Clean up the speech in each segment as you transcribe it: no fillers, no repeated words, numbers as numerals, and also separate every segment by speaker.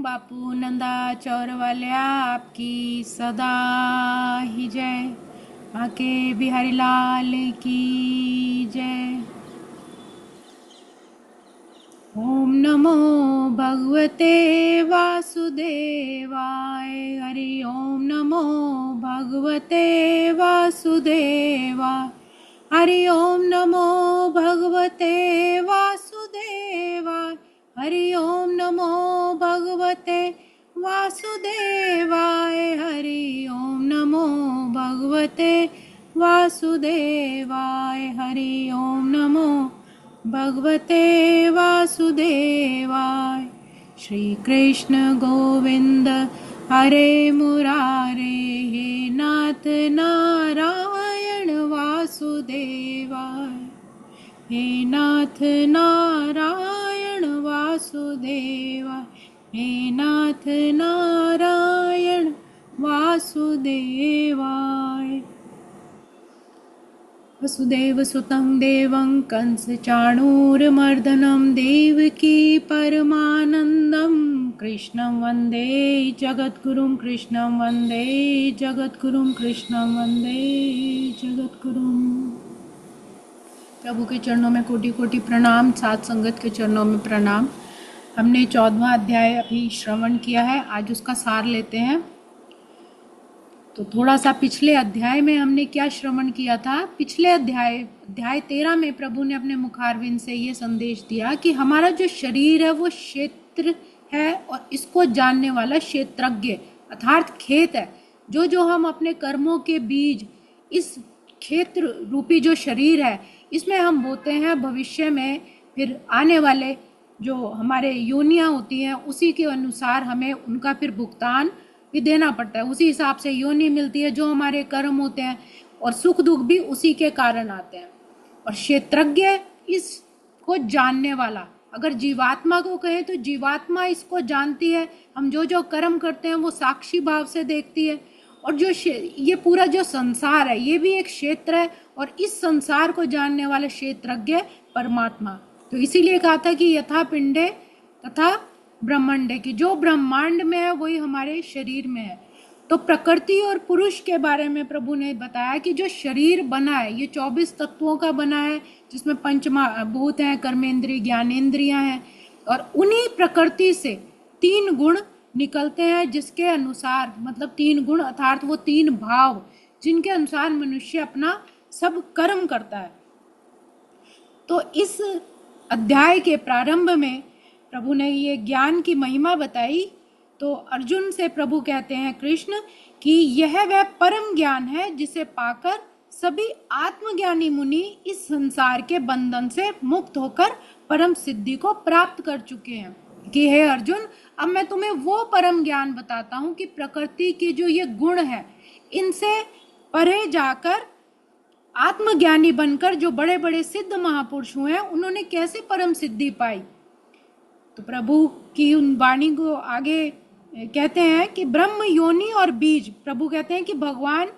Speaker 1: बापू नंदाचौर वाले आपकी सदा ही जय। आके बिहारी लाल की जय। ओम नमो भगवते वासुदेवाय। हरि ओम नमो भगवते वासुदेवाय। हरि ओम नमो भगवते वासुदेवाय। हरि ओम नमो भगवते वासुदेवाय। हरि ओम नमो भगवते वासुदेवाय। हरि ओम नमो भगवते वासुदेवाय। श्री कृष्ण गोविंद हरे मुरारे। हे नाथ नारायण वासुदेवाय। हे नाथ नारायण वासुदेवाय। हे नाथ नारायण वासुदेवाय। वसुदेव सुतं देवं कंसचाणूरमर्दनं देवकी परमानन्दं कृष्णं वन्दे जगद्गुरुं। कृष्णं वन्दे जगद्गुरुं। कृष्णं वन्दे जगद्गुरुं। प्रभु के चरणों में कोटि कोटि प्रणाम। सात संगत के चरणों में प्रणाम। हमने 14वां अध्याय अभी श्रवण किया है। आज उसका सार लेते हैं। तो थोड़ा सा पिछले अध्याय में हमने क्या श्रवण किया था। पिछले अध्याय 13 में प्रभु ने अपने मुखारविंद से ये संदेश दिया कि हमारा जो शरीर है वो क्षेत्र है और इसको जानने वाला क्षेत्रज्ञ अर्थात खेत है। जो जो हम अपने कर्मों के बीज इस क्षेत्र रूपी जो शरीर है इसमें हम बोते हैं, भविष्य में फिर आने वाले जो हमारे योनियां होती हैं उसी के अनुसार हमें उनका फिर भुगतान भी देना पड़ता है। उसी हिसाब से योनि मिलती है जो हमारे कर्म होते हैं और सुख दुख भी उसी के कारण आते हैं। और क्षेत्रज्ञ इसको जानने वाला, अगर जीवात्मा को कहें तो जीवात्मा इसको जानती है। हम जो जो कर्म करते हैं वो साक्षी भाव से देखती है। और जो ये पूरा जो संसार है ये भी एक क्षेत्र है और इस संसार को जानने वाला क्षेत्रज्ञ परमात्मा। तो इसीलिए कहा था कि यथा पिंडे तथा ब्रह्मांडे, की जो ब्रह्मांड में है वही हमारे शरीर में है। तो प्रकृति और पुरुष के बारे में प्रभु ने बताया कि जो शरीर बना है ये 24 तत्वों का बना है जिसमें पंचमहाभूत हैं, कर्मेंद्रिय, ज्ञानेंद्रियां हैं। और उन्हीं प्रकृति से 3 गुण निकलते हैं जिसके अनुसार, मतलब 3 गुण अर्थात वो 3 भाव जिनके अनुसार मनुष्य अपना सब कर्म करता है। तो इस अध्याय के प्रारंभ में प्रभु ने ये ज्ञान की महिमा बताई। तो अर्जुन से प्रभु कहते हैं कृष्ण कि यह वह परम ज्ञान है जिसे पाकर सभी आत्मज्ञानी मुनि इस संसार के बंधन से मुक्त होकर परम सिद्धि को प्राप्त कर चुके हैं। कि हे अर्जुन, अब मैं तुम्हें वो परम ज्ञान बताता हूँ कि प्रकृति के जो ये गुण है इनसे परे जाकर आत्मज्ञानी बनकर जो बड़े बड़े सिद्ध महापुरुष हुए हैं उन्होंने कैसे परम सिद्धि पाई। तो प्रभु की उन वाणी को आगे कहते हैं कि ब्रह्म योनि और बीज। प्रभु कहते हैं कि भगवान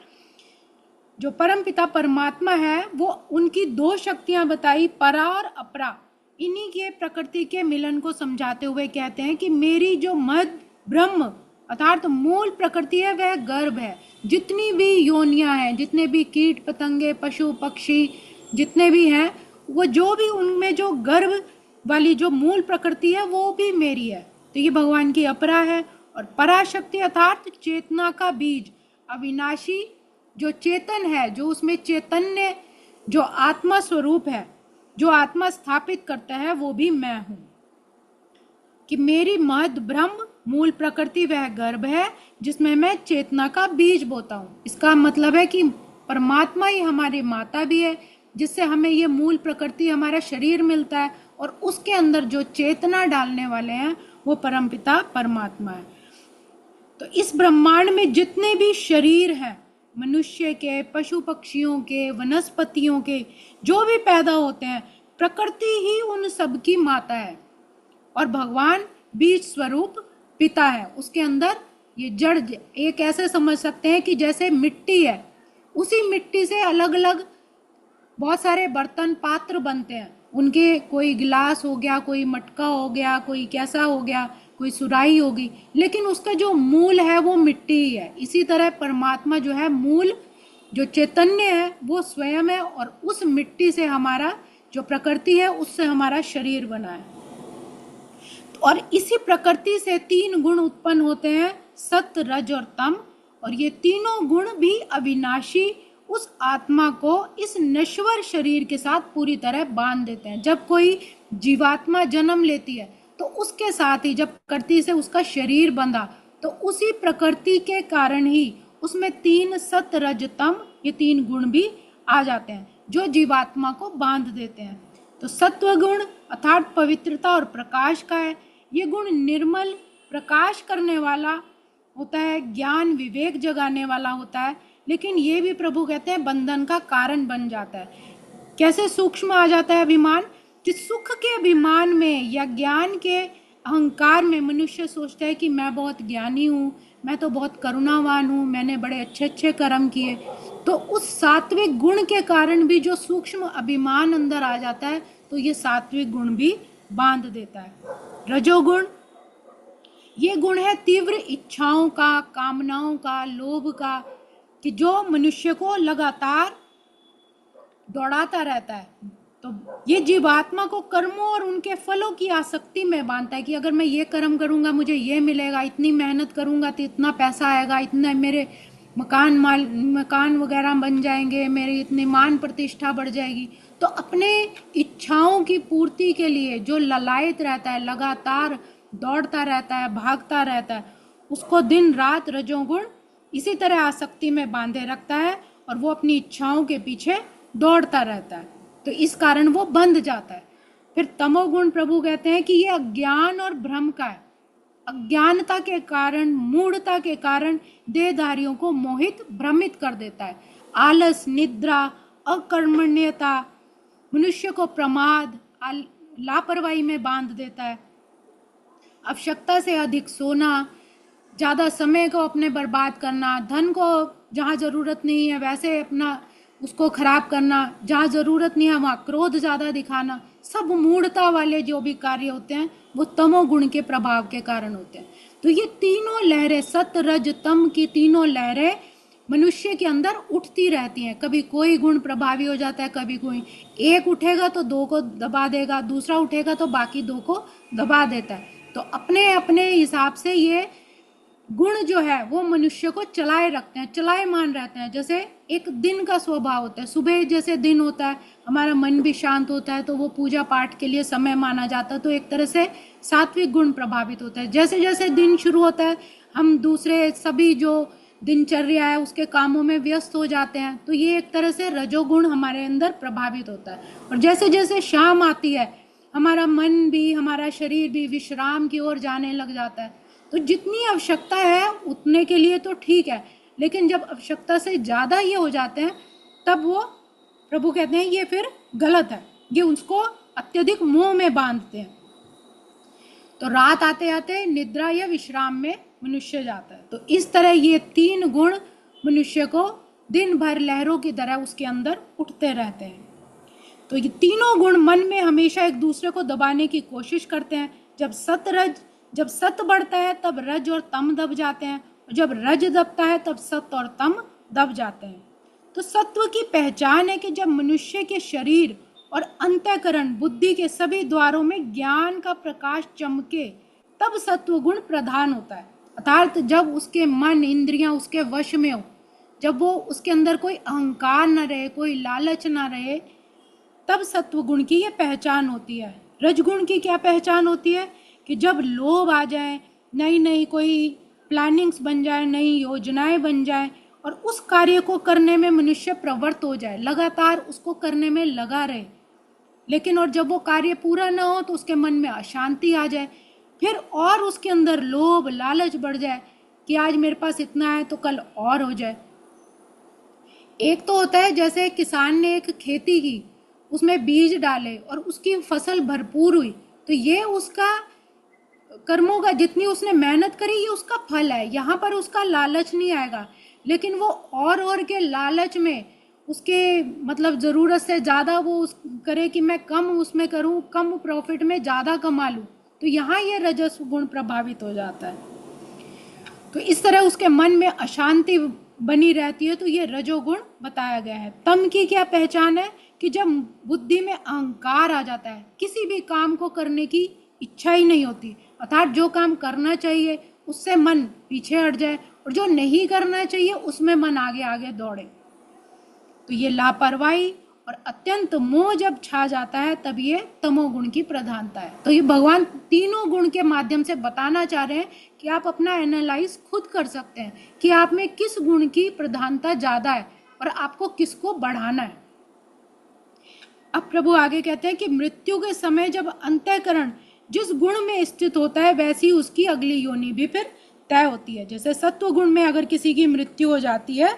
Speaker 1: जो परम पिता परमात्मा है वो उनकी 2 शक्तियां बताई, परा और अपरा। इन्हीं के प्रकृति के मिलन को समझाते हुए कहते हैं कि मेरी जो मध्य ब्रह्म अर्थात मूल प्रकृति है वह गर्भ है। जितनी भी योनियां हैं, जितने भी कीट पतंगे, पशु पक्षी जितने भी हैं, वो जो भी उनमें जो गर्भ वाली जो मूल प्रकृति है वो भी मेरी है। तो ये भगवान की अपरा है। और पराशक्ति अर्थात चेतना का बीज, अविनाशी जो चेतन है, जो उसमें चैतन्य जो आत्मा स्वरूप है, जो आत्मा स्थापित करता है वो भी मैं हूँ। कि मेरी महद ब्रह्म मूल प्रकृति वह गर्भ है जिसमें मैं चेतना का बीज बोता हूँ। इसका मतलब है कि परमात्मा ही हमारी माता भी है जिससे हमें ये मूल प्रकृति हमारा शरीर मिलता है और उसके अंदर जो चेतना डालने वाले हैं वो परमपिता परमात्मा है। तो इस ब्रह्मांड में जितने भी शरीर हैं, मनुष्य के, पशु पक्षियों के, वनस्पतियों के, जो भी पैदा होते हैं, प्रकृति ही उन सब की माता है और भगवान बीज स्वरूप पिता है। उसके अंदर ये जड़, एक ऐसे समझ सकते हैं कि जैसे मिट्टी है, उसी मिट्टी से अलग अलग बहुत सारे बर्तन पात्र बनते हैं। उनके कोई गिलास हो गया, कोई मटका हो गया, कोई कैसा हो गया, कोई सुराही होगी, लेकिन उसका जो मूल है वो मिट्टी ही है। इसी तरह परमात्मा जो है, मूल जो चैतन्य है वो स्वयं है, और उस मिट्टी से हमारा जो प्रकृति है उससे हमारा शरीर बना है। और इसी प्रकृति से 3 गुण उत्पन्न होते हैं, सत्व, रज और तम। और ये तीनों गुण भी अविनाशी उस आत्मा को इस नश्वर शरीर के साथ पूरी तरह बांध देते हैं। जब कोई जीवात्मा जन्म लेती है तो उसके साथ ही जब प्रकृति से उसका शरीर बंधा, तो उसी प्रकृति के कारण ही उसमें 3 सत्व, रज, तम, ये 3 गुण भी आ जाते हैं जो जीवात्मा को बांध देते हैं। तो सत्व गुण अर्थात पवित्रता और प्रकाश का है। ये गुण निर्मल, प्रकाश करने वाला होता है, ज्ञान विवेक जगाने वाला होता है, लेकिन ये भी प्रभु कहते हैं बंधन का कारण बन जाता है। कैसे सूक्ष्म आ जाता है अभिमान, कि सुख के अभिमान में या ज्ञान के अहंकार में मनुष्य सोचता है कि मैं बहुत ज्ञानी हूँ, मैं तो बहुत करुणावान हूँ, मैंने बड़े अच्छे अच्छे कर्म किए। तो उस सात्विक गुण के कारण भी जो सूक्ष्म अभिमान अंदर आ जाता है, तो ये सात्विक गुण भी बांध देता है। रजोगुण, ये गुण है तीव्र इच्छाओं का, कामनाओं का, लोभ का, कि जो मनुष्य को लगातार दौड़ाता रहता है। तो ये जीवात्मा को कर्मों और उनके फलों की आसक्ति में बांधता है कि अगर मैं ये कर्म करूंगा मुझे ये मिलेगा, इतनी मेहनत करूंगा तो इतना पैसा आएगा, इतना मेरे मकान वगैरह बन जाएंगे, मेरी इतनी मान प्रतिष्ठा बढ़ जाएगी। तो अपने इच्छाओं की पूर्ति के लिए जो ललायत रहता है, लगातार दौड़ता रहता है, भागता रहता है, उसको दिन रात रजोगुण इसी तरह आसक्ति में बांधे रखता है और वो अपनी इच्छाओं के पीछे दौड़ता रहता है। तो इस कारण वो बंध जाता है। फिर तमोगुण प्रभु कहते हैं कि ये अज्ञान और भ्रम का है। अज्ञानता के कारण, मूढ़ता के कारण देहधारियों को मोहित, भ्रमित कर देता है। आलस, निद्रा, अकर्मण्यता मनुष्य को प्रमाद, लापरवाही में बांध देता है। आवश्यकता से अधिक सोना, ज़्यादा समय को अपने बर्बाद करना, धन को जहाँ ज़रूरत नहीं है वैसे अपना उसको खराब करना, जहाँ ज़रूरत नहीं है वहाँ क्रोध ज़्यादा दिखाना, सब मूढ़ता वाले जो भी कार्य होते हैं वो तमोगुण के प्रभाव के कारण होते हैं। तो ये तीनों लहरें, सत्व, रज, तम की तीनों लहरें मनुष्य के अंदर उठती रहती हैं। कभी कोई गुण प्रभावी हो जाता है, कभी कोई। एक उठेगा तो 2 को दबा देगा, दूसरा उठेगा तो बाकी 2 को दबा देता है। तो अपने अपने हिसाब से ये गुण जो है वो मनुष्य को चलाए रखते हैं, चलाएमान रहते हैं। जैसे एक दिन का स्वभाव होता है, सुबह जैसे दिन होता है, हमारा मन भी शांत होता है तो वो पूजा पाठ के लिए समय माना जाता है, तो एक तरह से सात्विक गुण प्रभावित होता है। जैसे जैसे दिन शुरू होता है हम दूसरे सभी जो दिनचर्या है उसके कामों में व्यस्त हो जाते हैं, तो ये एक तरह से रजोगुण हमारे अंदर प्रभावित होता है। और जैसे जैसे शाम आती है हमारा मन भी, हमारा शरीर भी विश्राम की ओर जाने लग जाता है। तो जितनी आवश्यकता है उतने के लिए तो ठीक है, लेकिन जब आवश्यकता से ज़्यादा ये हो जाते हैं तब वो प्रभु कहते हैं ये फिर गलत है, ये उसको अत्यधिक मोह में बांधते हैं। तो रात आते आते निद्रा या विश्राम में मनुष्य जाता है। तो इस तरह ये 3 गुण मनुष्य को दिन भर लहरों की तरह उसके अंदर उठते रहते हैं। तो ये तीनों गुण मन में हमेशा एक दूसरे को दबाने की कोशिश करते हैं। जब सत्व बढ़ता है तब रज और तम दब जाते हैं, और जब रज दबता है तब सत्व और तम दब जाते हैं। तो सत्व की पहचान है कि जब मनुष्य के शरीर और अंतःकरण, बुद्धि के सभी द्वारों में ज्ञान का प्रकाश चमके तब सत्व गुण प्रधान होता है। अर्थात जब उसके मन, इंद्रियां उसके वश में हो, जब वो उसके अंदर कोई अहंकार न रहे, कोई लालच न रहे, तब सत्व गुण की ये पहचान होती है। रजगुण की क्या पहचान होती है कि जब लोभ आ जाए, नई नई कोई प्लानिंग्स बन जाए, नई योजनाएं बन जाए और उस कार्य को करने में मनुष्य प्रवृत्त हो जाए, लगातार उसको करने में लगा रहे, लेकिन और जब वो कार्य पूरा ना हो तो उसके मन में अशांति आ जाए, फिर और उसके अंदर लोभ, लालच बढ़ जाए कि आज मेरे पास इतना है तो कल और हो जाए। एक तो होता है जैसे किसान ने एक खेती की, उसमें बीज डाले और उसकी फसल भरपूर हुई, तो ये उसका कर्मों का, जितनी उसने मेहनत करी ये उसका फल है, यहाँ पर उसका लालच नहीं आएगा। लेकिन वो और के लालच में उसके मतलब ज़रूरत से ज़्यादा वो करे कि मैं कम उसमें करूँ, कम प्रॉफिट में ज़्यादा कमा लूँ, तो यहाँ ये रजस गुण प्रभावित हो जाता है। तो इस तरह उसके मन में अशांति बनी रहती है, तो ये रजोगुण बताया गया है। तम की क्या पहचान है कि जब बुद्धि में अहंकार आ जाता है, किसी भी काम को करने की इच्छा ही नहीं होती, अर्थात जो काम करना चाहिए उससे मन पीछे हट जाए और जो नहीं करना चाहिए उसमें मन आगे आगे दौड़े, तो ये लापरवाही और अत्यंत मोह जब छा जाता है तब ये तमोगुण की प्रधानता है। तो ये भगवान तीनों गुण के माध्यम से बताना चाह रहे हैं कि आप अपना एनालाइज खुद कर सकते हैं कि आप में किस गुण की प्रधानता ज्यादा है और आपको किसको बढ़ाना है। अब प्रभु आगे कहते हैं कि मृत्यु के समय जब अंतःकरण जिस गुण में स्थित होता है वैसी उसकी अगली योनि भी फिर तय होती है। जैसे सत्व गुण में अगर किसी की मृत्यु हो जाती है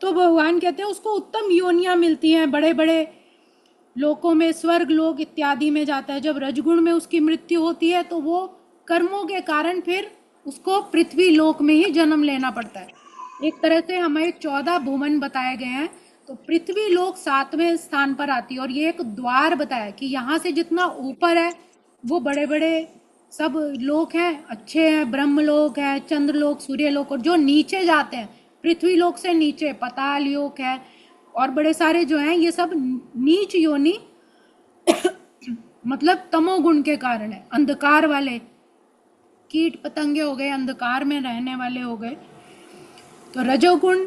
Speaker 1: तो भगवान कहते हैं उसको उत्तम योनियां मिलती हैं, बड़े बड़े लोकों में, स्वर्ग लोक इत्यादि में जाता है। जब रजगुण में उसकी मृत्यु होती है तो वो कर्मों के कारण फिर उसको पृथ्वी लोक में ही जन्म लेना पड़ता है। एक तरह से हमें 14 भुवन बताए गए हैं, तो पृथ्वी लोक 7वें स्थान पर आती है। और ये एक द्वार बताया कि यहाँ से जितना ऊपर है वो बड़े बड़े सब लोक हैं, अच्छे हैं, ब्रह्मलोक है, चंद्रलोक, सूर्यलोक, और जो नीचे जाते हैं पृथ्वी लोक से नीचे पताल लोक है और बड़े सारे जो हैं ये सब नीच योनि मतलब तमोगुण के कारण है। अंधकार वाले कीट पतंगे हो गए, अंधकार में रहने वाले हो गए। तो रजोगुण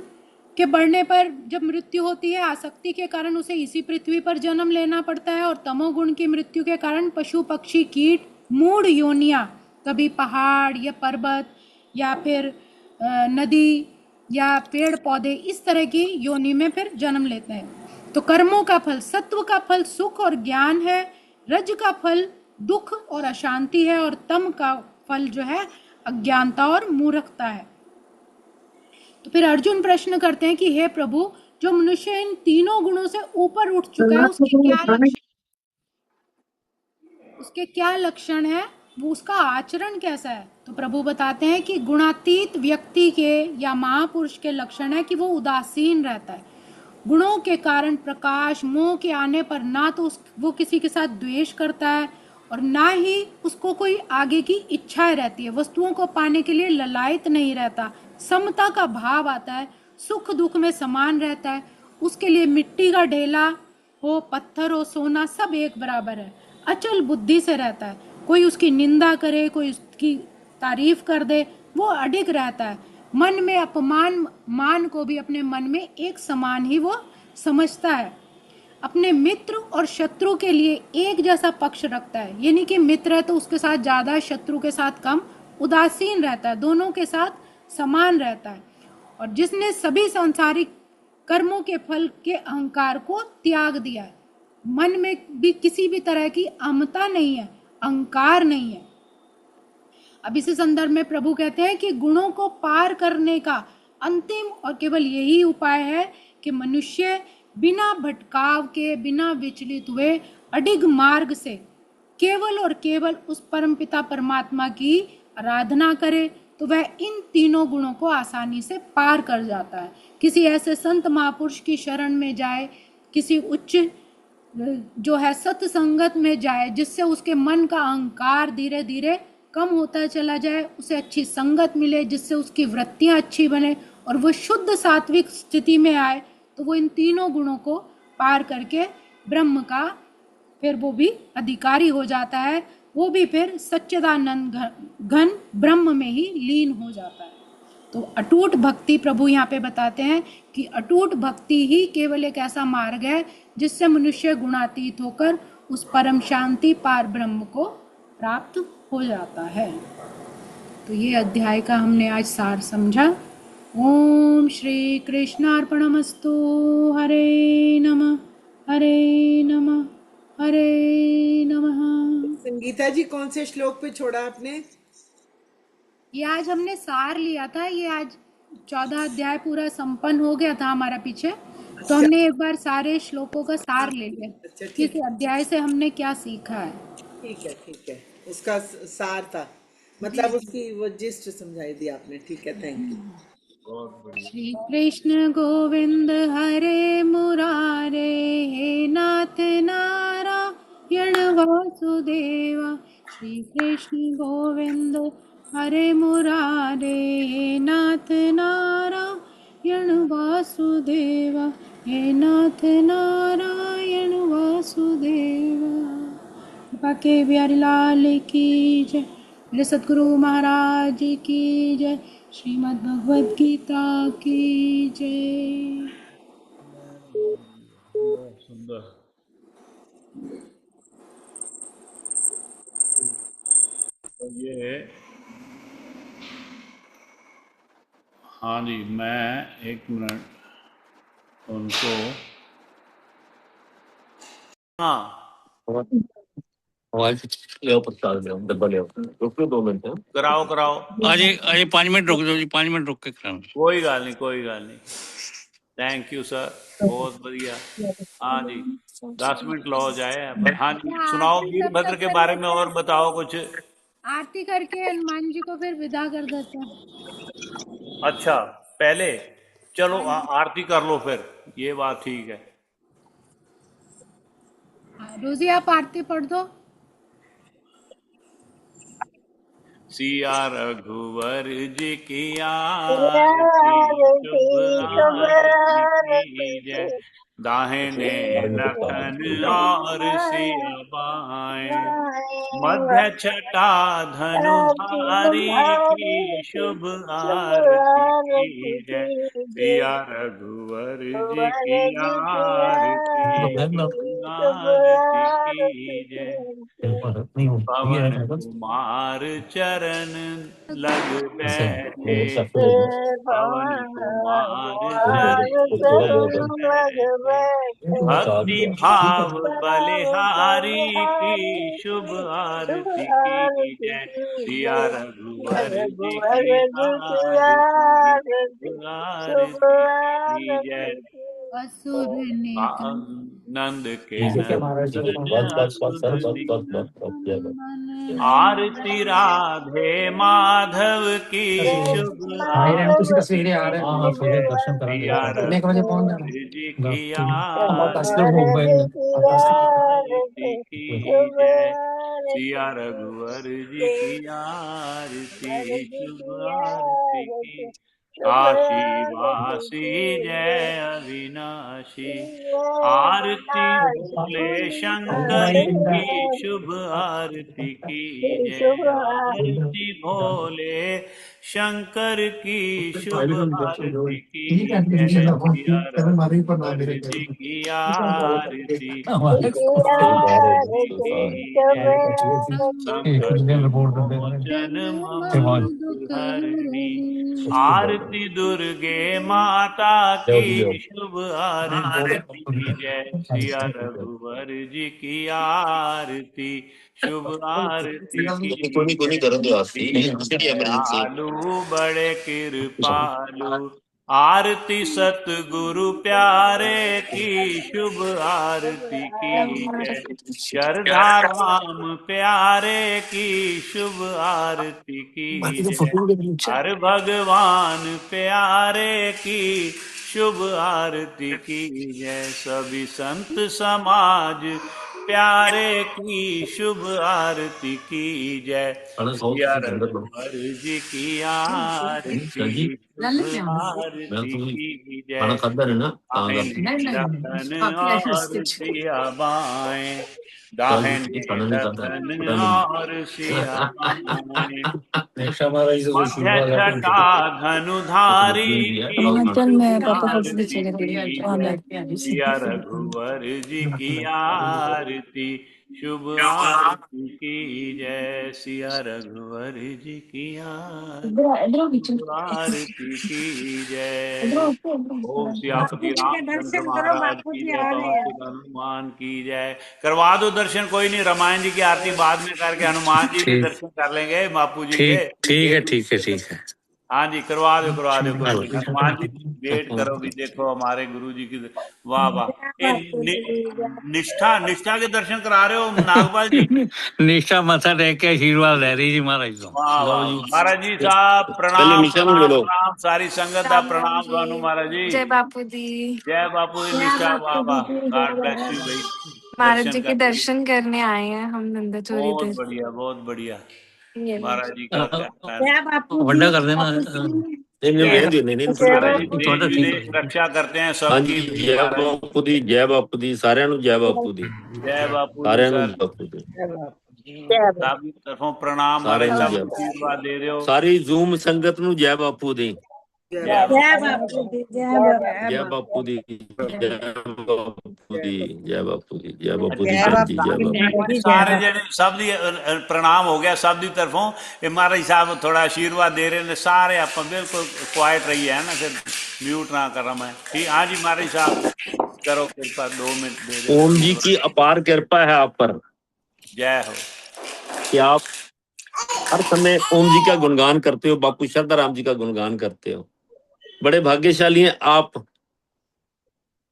Speaker 1: के बढ़ने पर जब मृत्यु होती है आसक्ति के कारण उसे इसी पृथ्वी पर जन्म लेना पड़ता है, और तमोगुण की मृत्यु के कारण पशु पक्षी कीट मूढ़ योनियां, कभी पहाड़ या पर्वत या फिर नदी या पेड़ पौधे, इस तरह की योनि में फिर जन्म लेते हैं। तो कर्मों का फल, सत्व का फल सुख और ज्ञान है, रज का फल दुख और अशांति है, और तम का फल जो है अज्ञानता और मूर्खता है। तो फिर अर्जुन प्रश्न करते हैं कि हे प्रभु, जो मनुष्य इन तीनों गुणों से ऊपर उठ चुका है उसके क्या लक्षण है, वो उसका आचरण कैसा है। तो प्रभु बताते हैं कि गुणातीत व्यक्ति के या महापुरुष के लक्षण है कि वो उदासीन रहता है। गुणों के कारण प्रकाश मोह के आने पर ना तो वो किसी के साथ द्वेष करता है और ना ही उसको कोई आगे की इच्छाएं रहती है। वस्तुओं को पाने के लिए ललायत नहीं रहता, समता का भाव आता है, सुख दुख में समान रहता है। उसके लिए मिट्टी का ढेला हो, पत्थर हो, सोना सब एक बराबर है। अचल बुद्धि से रहता है, कोई उसकी निंदा करे कोई उसकी तारीफ कर दे वो अडिग रहता है। मन में अपमान मान को भी अपने मन में एक समान ही वो समझता है। अपने मित्र और शत्रु के लिए एक जैसा पक्ष रखता है, यानी कि मित्र है तो उसके साथ ज्यादा, शत्रु के साथ कम। उदासीन रहता है, दोनों के साथ समान रहता है। और जिसने सभी सांसारिक कर्मों के फल के अहंकार को त्याग दिया है, मन में भी किसी भी तरह की अहमता नहीं है, अहंकार नहीं है। अब इसी संदर्भ में प्रभु कहते हैं कि गुणों को पार करने का अंतिम और केवल यही उपाय है कि मनुष्य बिना भटकाव के, बिना विचलित हुए अडिग मार्ग से केवल और केवल उस परमपिता परमात्मा की आराधना करे, तो वह इन तीनों गुणों को आसानी से पार कर जाता है। किसी ऐसे संत महापुरुष की शरण में जाए, किसी उच्च जो है सत्संगत में जाए जिससे उसके मन का अहंकार धीरे धीरे कम होता चला जाए, उसे अच्छी संगत मिले जिससे उसकी वृत्तियां अच्छी बने और वो शुद्ध सात्विक स्थिति में आए, तो वो इन तीनों गुणों को पार करके ब्रह्म का फिर वो भी अधिकारी हो जाता है। वो भी फिर सच्चिदानंद घन ब्रह्म में ही लीन हो जाता है। तो अटूट भक्ति प्रभु यहाँ पे बताते हैं कि अटूट भक्ति ही केवल एक ऐसा मार्ग है जिससे मनुष्य गुणातीत होकर उस परम शांति पार ब्रह्म को प्राप्त हो जाता है। तो ये अध्याय का हमने आज सार समझा। ओम श्री कृष्णार्पणमस्तु। हरे नमः हरे नमः हरे नमः।
Speaker 2: संगीता जी कौन से श्लोक पे छोड़ा आपने?
Speaker 1: ये आज हमने सार लिया था, ये आज 14 अध्याय पूरा संपन्न हो गया था हमारा पीछे, तो हमने एक बार सारे श्लोकों का सार ले लिया।
Speaker 2: अच्छा,
Speaker 1: किस
Speaker 2: ठीक है
Speaker 1: अध्याय से हमने क्या सीखा है।
Speaker 2: ठीक है, उसका सार था, मतलब उसकी वो जिस्ट समझाई दी आपने। ठीक है, थैंक यू।
Speaker 1: श्री कृष्ण गोविंद हरे मुरारे, हे नाथ यण वासुदेव श्री कृष्ण गोविंद हरे मुरारे नाथ नारायण वासुदेव हे नाथ नारायण वासुदेव। कृपा के बिहारी लाल की जय। मेरे सतगुरु महाराज की जय। श्रीमद् भगवद गीता की जय।
Speaker 3: बहुत सुंदर। तो ये, हाँ जी, मैं 1 मिनट उनको, हाँ
Speaker 4: मोबाइल ले आओ, प्रसाद ले आओ, डब्बा ले आओ, रुक लो 2 मिनट।
Speaker 3: कराओ कराओ।
Speaker 4: अजय अजय 5 मिनट रुक जाओ जी, 5 मिनट रुक के कराना।
Speaker 3: कोई गल नहीं, कोई गल नहीं। थैंक यू सर, बहुत बढ़िया। हाँ जी, 10 मिनट लो जाए। हाँ जी,
Speaker 1: क्या
Speaker 3: सुनाओ
Speaker 1: आरती तब
Speaker 3: वीरभद्र
Speaker 1: तक
Speaker 3: के
Speaker 1: कर
Speaker 3: बारे में
Speaker 1: लेते
Speaker 3: और
Speaker 1: हैं,
Speaker 3: बताओ कुछ।
Speaker 1: आरती करके हनुमान जी को फिर विदा कर देते हैं।
Speaker 3: अच्छा, पहले चलो
Speaker 1: हाँ जी,
Speaker 3: आरती कर लो फिर, ये बात ठीक है।
Speaker 1: हाँ, रोजी आप आरती पढ़ दो।
Speaker 3: सिया रघुवर जी की आरती,
Speaker 5: आरती
Speaker 3: शुभ
Speaker 5: शुभ
Speaker 3: आरती की
Speaker 5: आरती
Speaker 3: जय। दाहिने लखन और सिया बाएं, मध्य छटा धनुधारी की शुभ
Speaker 5: शुभ
Speaker 3: आरती
Speaker 5: आरती
Speaker 3: की जय।
Speaker 5: की
Speaker 3: सिया
Speaker 5: जय
Speaker 3: रघुवर जी
Speaker 5: कुंवर
Speaker 3: की
Speaker 5: जी की
Speaker 3: आरती,
Speaker 5: आरती
Speaker 3: शुभ
Speaker 5: शुभ
Speaker 3: आरती की
Speaker 5: आरती
Speaker 3: जय।
Speaker 5: की
Speaker 3: पवन कुमार चरण लग बैठे,
Speaker 5: जय
Speaker 3: पवन
Speaker 5: पवन
Speaker 3: कुमार
Speaker 5: कुमार
Speaker 3: चरण लग
Speaker 5: चरण लग
Speaker 3: बैठे।
Speaker 5: बैठे
Speaker 3: भक्ति भाव
Speaker 5: भाव
Speaker 3: बलिहारी की
Speaker 5: बलिहारी
Speaker 3: शुभ
Speaker 5: की शुभ
Speaker 3: आरती की
Speaker 5: आरती
Speaker 3: जय।
Speaker 5: की
Speaker 3: सिया
Speaker 5: जय
Speaker 3: रघुवर जी
Speaker 5: रघुवर
Speaker 3: की
Speaker 5: जी की
Speaker 3: आरती,
Speaker 5: आरती
Speaker 3: शुभ
Speaker 5: शुभ
Speaker 3: आरती की जय।
Speaker 5: आरती की
Speaker 1: असुर निकंदन
Speaker 3: नंद के
Speaker 4: ठीक है क्या महाराज जी,
Speaker 3: नंदन
Speaker 4: बस बस बस सर, बस बस
Speaker 3: असुर,
Speaker 4: बस बस किया बस।
Speaker 3: आरती राधे माधव की शुभ
Speaker 4: आ ही रहे हम, तो सीधा
Speaker 3: आरती
Speaker 4: सवेरे आ रहे हैं। हाँ हाँ,
Speaker 3: की
Speaker 4: सूर्य
Speaker 3: जय।
Speaker 4: दर्शन करा
Speaker 3: सिया
Speaker 4: देगा, कितने एक बजे पहुंच
Speaker 3: रघुवर
Speaker 4: जाना
Speaker 3: जी
Speaker 4: है?
Speaker 3: की
Speaker 4: हम दस लोग
Speaker 3: आरती,
Speaker 4: हो गए
Speaker 5: रघुवर जी की
Speaker 3: आरती
Speaker 5: आरती
Speaker 3: की
Speaker 5: शुभ
Speaker 3: जय।
Speaker 5: आरती
Speaker 3: सिया रघुवर जी
Speaker 5: की
Speaker 3: की आरती,
Speaker 5: जय
Speaker 3: शुभ
Speaker 5: की
Speaker 3: आरती की।
Speaker 5: आरती शुभ
Speaker 3: काशी
Speaker 5: आरती
Speaker 3: वासी
Speaker 5: की
Speaker 3: जय
Speaker 5: जय
Speaker 3: अविनाशी,
Speaker 5: जय
Speaker 3: आरती भोले
Speaker 5: विनाश
Speaker 3: शंकर की, शुभ आरती की
Speaker 5: शुभ
Speaker 3: जय।
Speaker 5: आरती
Speaker 3: आरती भोले शंकर की, शुभ आरती
Speaker 4: ठीक
Speaker 3: की
Speaker 4: है,
Speaker 3: जय। सिया
Speaker 4: हमारे पर नाम
Speaker 3: रघुवर
Speaker 4: मेरे
Speaker 3: जी
Speaker 4: करो।
Speaker 3: की आरती,
Speaker 5: की
Speaker 3: शुभ आरती
Speaker 5: आरती
Speaker 3: की
Speaker 5: शुभ
Speaker 3: जय।
Speaker 5: आरती
Speaker 3: संकट
Speaker 4: रिपोर्ट कर
Speaker 3: मोचन मम
Speaker 4: देना
Speaker 1: दुख
Speaker 3: दुख हरणी,
Speaker 1: हरणी।
Speaker 3: आरती दुर्गे माता की, शुभ आरती की जय। सिया रघुवर जी की आरती, शुभ आरती की जय। दीन दयालु बड़े कृपालु, आरती सतगुरु प्यारे की, शुभ आरती की जय। श्रद्धाराम प्यारे की, शुभ आरती की जय। हर भगवान प्यारे की, शुभ आरती की जय। सभी संत समाज प्यारे की, शुभ आरती की जय। सिया रघुवर जी की आरती, शुभ आरती की
Speaker 4: खाना
Speaker 3: जय।
Speaker 4: खादा है ना, कहाँ का?
Speaker 3: दाहिने लखन और सिया बाएं,
Speaker 4: कल जी
Speaker 3: दाहिने
Speaker 4: खाना नहीं खाता है,
Speaker 3: लखन
Speaker 4: पता नहीं।
Speaker 3: और सिया बाएं,
Speaker 4: नेक्स्ट हमारा इसे कोई
Speaker 3: मध्य
Speaker 4: शुरू वाला
Speaker 3: छटा
Speaker 4: तो कुछ
Speaker 3: धनुधारी
Speaker 4: दिया
Speaker 3: की,
Speaker 4: और
Speaker 1: चल
Speaker 3: शुभ
Speaker 1: मैं पापा को भी
Speaker 3: आरती
Speaker 1: चले
Speaker 3: की
Speaker 1: वहाँ
Speaker 3: जय।
Speaker 1: बैठ के आगे
Speaker 3: सिया रघुवर जी की आरती, शुभ आरती की जय। सिया रघुवर जी की आरती,
Speaker 1: इधर इधर पीछे
Speaker 3: शुभ आरती की
Speaker 1: इधर
Speaker 3: जय। ओम सियापति
Speaker 1: बापू जी के
Speaker 3: रामचंद्र
Speaker 1: दर्शन करो,
Speaker 3: महाराज
Speaker 1: बापू
Speaker 3: की
Speaker 1: जी
Speaker 3: जय।
Speaker 1: आ रहे
Speaker 3: पवन
Speaker 1: हैं।
Speaker 3: सुत हनुमान की जय। करवा दो दर्शन, कोई नहीं, रामायण जी की आरती बाद में करके हनुमान जी भी
Speaker 4: ठीक
Speaker 3: दर्शन कर लेंगे बापू जी के।
Speaker 4: ठीक ठीक है,
Speaker 3: एक
Speaker 4: ठीक है, ठीक है।
Speaker 3: हाँ जी, करवा दो, कोई नहीं। Hanuman ji wait
Speaker 4: hello.
Speaker 3: करो भी, देखो हमारे गुरु जी की। वाह वाह।
Speaker 5: जय
Speaker 3: ये
Speaker 5: बापू जी जय
Speaker 3: निष्ठा निष्ठा के दर्शन करा रहे हो नागपाल जी।
Speaker 4: निशा माथा टेक के आशीर्वाद ले रही जी महाराज तो।
Speaker 3: वाह
Speaker 4: लो
Speaker 3: वाह
Speaker 4: जी,
Speaker 3: वाह। महाराज जी साहब
Speaker 4: पहले
Speaker 3: प्रणाम
Speaker 4: निशा में
Speaker 3: प्रणाम
Speaker 4: मिलो।
Speaker 3: प्रणाम, सारी संगत दा
Speaker 5: राम राम
Speaker 3: प्रणाम
Speaker 5: जी
Speaker 3: थानू महाराज जी।
Speaker 5: जय बापू जी
Speaker 3: जय बापू जी,
Speaker 5: जय
Speaker 3: निष्ठा, वाह
Speaker 5: बापू जी
Speaker 3: वाह।
Speaker 5: की
Speaker 3: गॉड
Speaker 5: जय
Speaker 3: ब्लेस यू भाई।
Speaker 5: महाराज जी
Speaker 3: दर्शन
Speaker 5: के
Speaker 3: कर
Speaker 5: दर्शन करने आए हैं हम नंदाचोरी
Speaker 3: बहुत
Speaker 5: इधर।
Speaker 3: बढ़िया, बहुत बढ़िया।
Speaker 5: ये लो।
Speaker 3: महाराज जी का प्यार।
Speaker 1: जय बापू
Speaker 4: ਵੱਡਾ
Speaker 1: जी
Speaker 4: ਕਰ ਦੇਣਾ
Speaker 1: बापू जी
Speaker 6: नहीं नहीं
Speaker 3: जय
Speaker 6: रहने दियो, नहीं नहीं
Speaker 5: जय
Speaker 6: नहीं
Speaker 3: महाराज जी
Speaker 5: बापू
Speaker 6: रहने
Speaker 3: देश
Speaker 4: ਤੁਹਾਡਾ
Speaker 6: दियो।
Speaker 4: ਠੀਕ
Speaker 3: विदेश
Speaker 4: ਹੈ
Speaker 3: रक्षा करते हैं
Speaker 6: हाँ जी,
Speaker 3: सबकी
Speaker 6: जय
Speaker 3: महाराज जी।
Speaker 6: बापू दी, जय बापू दी, साਰਿਆਂ ਨੂੰ जय बापू दी,
Speaker 3: जय बापू जी
Speaker 6: साਰਿਆਂ ਨੂੰ
Speaker 3: सर,
Speaker 6: बापू दी,
Speaker 3: सबकी तरफों प्रणाम
Speaker 6: साਰਿਆਂ
Speaker 3: महाराज,
Speaker 6: ਨੂੰ
Speaker 3: सब
Speaker 6: जय।
Speaker 3: आशीर्वाद दे रहे हो।
Speaker 6: सारी जूम संगत ਨੂੰ जय बापू दी,
Speaker 2: जय
Speaker 3: जय
Speaker 2: बाबा।
Speaker 1: जय बापू जी जय बापू
Speaker 6: जय बापू दी, जय बापू दी, जय बापू दी, जय बापू दी,
Speaker 1: जय
Speaker 6: भैन
Speaker 1: बापू
Speaker 6: जी, जय
Speaker 1: जी
Speaker 6: बापू
Speaker 1: मैडम
Speaker 6: दी।
Speaker 1: जी जय
Speaker 3: सारे
Speaker 1: बापू
Speaker 3: जने सब दी प्रणाम हो गया सब दी तरफों। ये महाराज साहब थोड़ा आशीर्वाद दे रहे हैं सारे, आप बिल्कुल क्वाइट रही है ना, फिर म्यूट ना कर रहा मैं। ठीक, हाँ जी महाराज साहब करो कृपा, 2 मिनट दे दो।
Speaker 6: ओम जी की अपार कृपा है आप पर
Speaker 3: जय हो।
Speaker 6: कि आप हर समय ओम जी का गुणगान करते हो, बापू श्रद्धाराम जी का गुणगान करते हो। बड़े भाग्यशाली हैं आप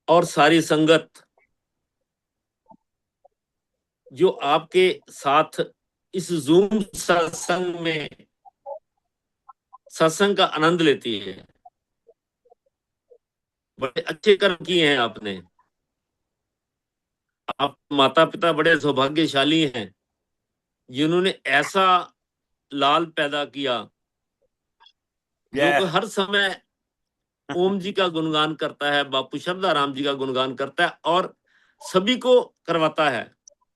Speaker 6: और सारी संगत जो आपके साथ इस जूम सत्संग में सत्संग का आनंद लेती है। बड़े अच्छे कर्म किए हैं आपने। आप माता पिता बड़े सौभाग्यशाली हैं जिन्होंने ऐसा लाल पैदा किया जो
Speaker 3: जय
Speaker 6: कि हर समय ओम जी का गुणगान करता है, बापू श्रद्धाराम जी का गुणगान करता है और सभी को करवाता है।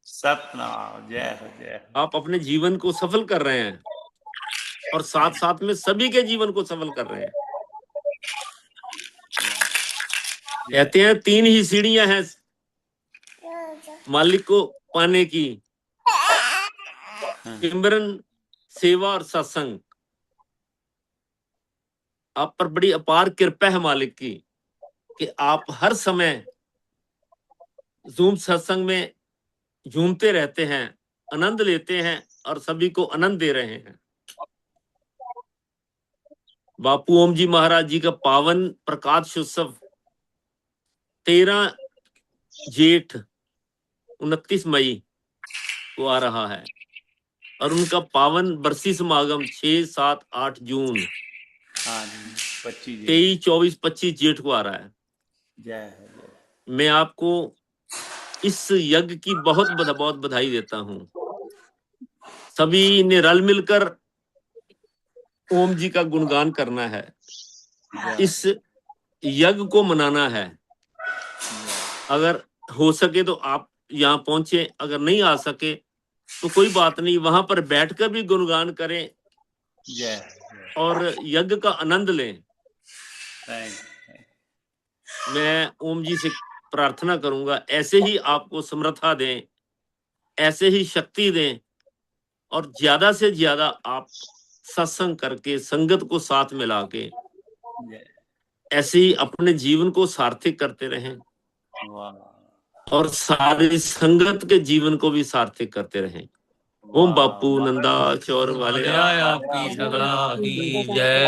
Speaker 3: सतनाम, जय हो जय हो।
Speaker 6: आप अपने जीवन को सफल कर रहे हैं और साथ साथ में सभी के जीवन को सफल कर रहे हैं। कहते हैं 3 ही सीढ़ियां हैं मालिक को पाने की, सिमरन, सेवा और सत्संग। आप पर बड़ी अपार कृपा है मालिक की कि आप हर समय जूम सत्संग में झूमते रहते हैं, आनंद लेते हैं और सभी को आनंद दे रहे हैं। बापू ओम जी महाराज जी का पावन प्रकाश उत्सव 13 जेठ 29 मई को आ रहा है और उनका पावन बरसी समागम 6, 7, 8 जून,
Speaker 3: हाँ जी 25
Speaker 6: 23, 24, 25 जेठ को आ रहा है।
Speaker 3: जय हो जय।
Speaker 6: मैं आपको इस यज्ञ की बहुत बहुत बधाई देता हूं। सभी ने रल मिलकर ओम जी का गुणगान करना है, इस यज्ञ को मनाना है। अगर हो सके तो आप यहाँ पहुंचे, अगर नहीं आ सके तो कोई बात नहीं, वहां पर बैठकर भी गुणगान करें
Speaker 3: जय
Speaker 6: और यज्ञ का आनंद लें।
Speaker 3: थैंक
Speaker 6: मैं ओम जी से प्रार्थना करूंगा ऐसे ही आपको समर्था दें, ऐसे ही शक्ति दें और ज्यादा से ज्यादा आप सत्संग करके संगत को साथ मिला के
Speaker 3: जय।
Speaker 6: ऐसे ही अपने जीवन को सार्थक करते रहें
Speaker 3: वाह
Speaker 6: और सारी संगत के जीवन को भी सार्थक करते रहें। ओम बापू नंदा चौर वाले
Speaker 4: जय आपकी सदा की जय।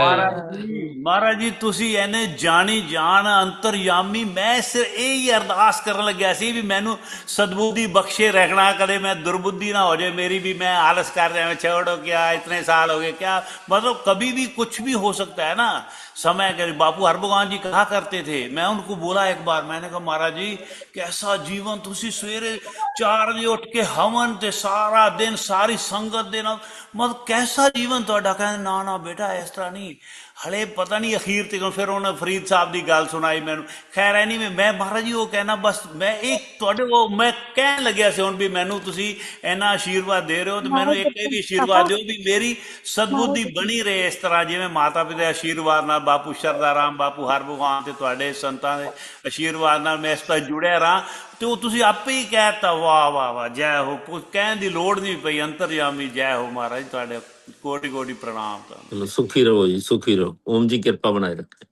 Speaker 3: महाराज जी ਤੁਸੀਂ ਇਹਨੇ ਜਾਣੀ ਜਾਣ ਅੰਤਰਯਾਮੀ, ਮੈਂ ਸਿਰ ਇਹ ਹੀ ਅਰਦਾਸ ਕਰਨ ਲੱਗਿਆ ਸੀ ਵੀ ਮੈਨੂੰ ਸਦਬੁੱਧੀ ਬਖਸ਼ੇ ਰੱਖਣਾ, ਕਦੇ ਮੈਂ ਦੁਰਬੁੱਧੀ ਨਾ ਹੋ ਜਾਏ मेरी भी, मैं आलस कर रहा हूँ, छोड़ो क्या इतने साल हो गए क्या, मतलब कभी भी कुछ भी हो सकता है ना समय के। बापू हर भगवान जी कहा करते थे, मैं उनको बोला एक बार, मैंने कहा महाराज जी कैसा जीवन, तुसी सवेरे 4 बजे उठ के हवन ते सारा दिन सारी संगत दे नाल, मतलब कैसा जीवन ਤੁਹਾਡਾ। ਕਹਿੰਦੇ ਨਾ ਨਾ ਬੇਟਾ ਇਸ ਤਰ੍ਹਾਂ ਨਹੀਂ, ਹਲੇ ਪਤਾ ਨਹੀਂ ਅਖੀਰ ਤੇ। ਫਿਰ ਉਹਨੇ ਫਰੀਦ ਸਾਹਿਬ ਦੀ ਗੱਲ ਸੁਣਾਈ ਮੈਨੂੰ। ਖੈਰ ਐ ਨਹੀਂ, ਮੈਂ ਮਹਾਰਾਜ ਜੀ ਉਹ ਕਹਿਣਾ ਬਸ, ਮੈਂ ਇੱਕ ਤੁਹਾਡੇ ਉਹ ਮੈਂ ਕਹਿਣ ਲੱਗਿਆ ਸੀ ਹੁਣ ਵੀ ਮੈਨੂੰ ਤੁਸੀਂ ਇੰਨਾ ਆਸ਼ੀਰਵਾਦ ਦੇ ਰਹੇ ਹੋ ਤੇ ਮੈਨੂੰ ਇੱਕ ਇਹ ਵੀ ਆਸ਼ੀਰਵਾਦ ਦਿਓ ਵੀ ਮੇਰੀ ਸਦਬੁੱਧੀ ਬਣੀ ਰਹੇ ਇਸ ਤਰ੍ਹਾਂ, ਜਿਵੇਂ ਮਾਤਾ ਪਿਤਾ ਦੇ ਆਸ਼ੀਰਵਾਦ ਨਾਲ, ਬਾਪੂ ਸ਼ਰਦਾਰਾਮ, ਬਾਪੂ ਹਰ ਭਗਵਾਨ ਤੇ ਤੁਹਾਡੇ ਸੰਤਾਂ ਦੇ ਆਸ਼ੀਰਵਾਦ ਨਾਲ ਮੈਂ ਇਸ ਤਰ੍ਹਾਂ ਜੁੜਿਆ ਰਹਾਂ। ਤੇ ਉਹ ਤੁਸੀਂ ਆਪੇ ਹੀ ਕਹਿਤਾ, ਵਾਹ ਵਾਹ ਵਾਹ, ਜੈ ਹੋ, ਕੁਝ ਕਹਿਣ ਦੀ ਲੋੜ ਨਹੀਂ ਪਈ। ਅੰਤਰਯਾਮੀ ਜੈ ਹੋ महाराज, ਤੁਹਾਡੇ कोटि कोटि प्रणाम।
Speaker 6: चलो सुखी रहो जी, सुखी रहो। ओम जी कृपा बनाए रखे।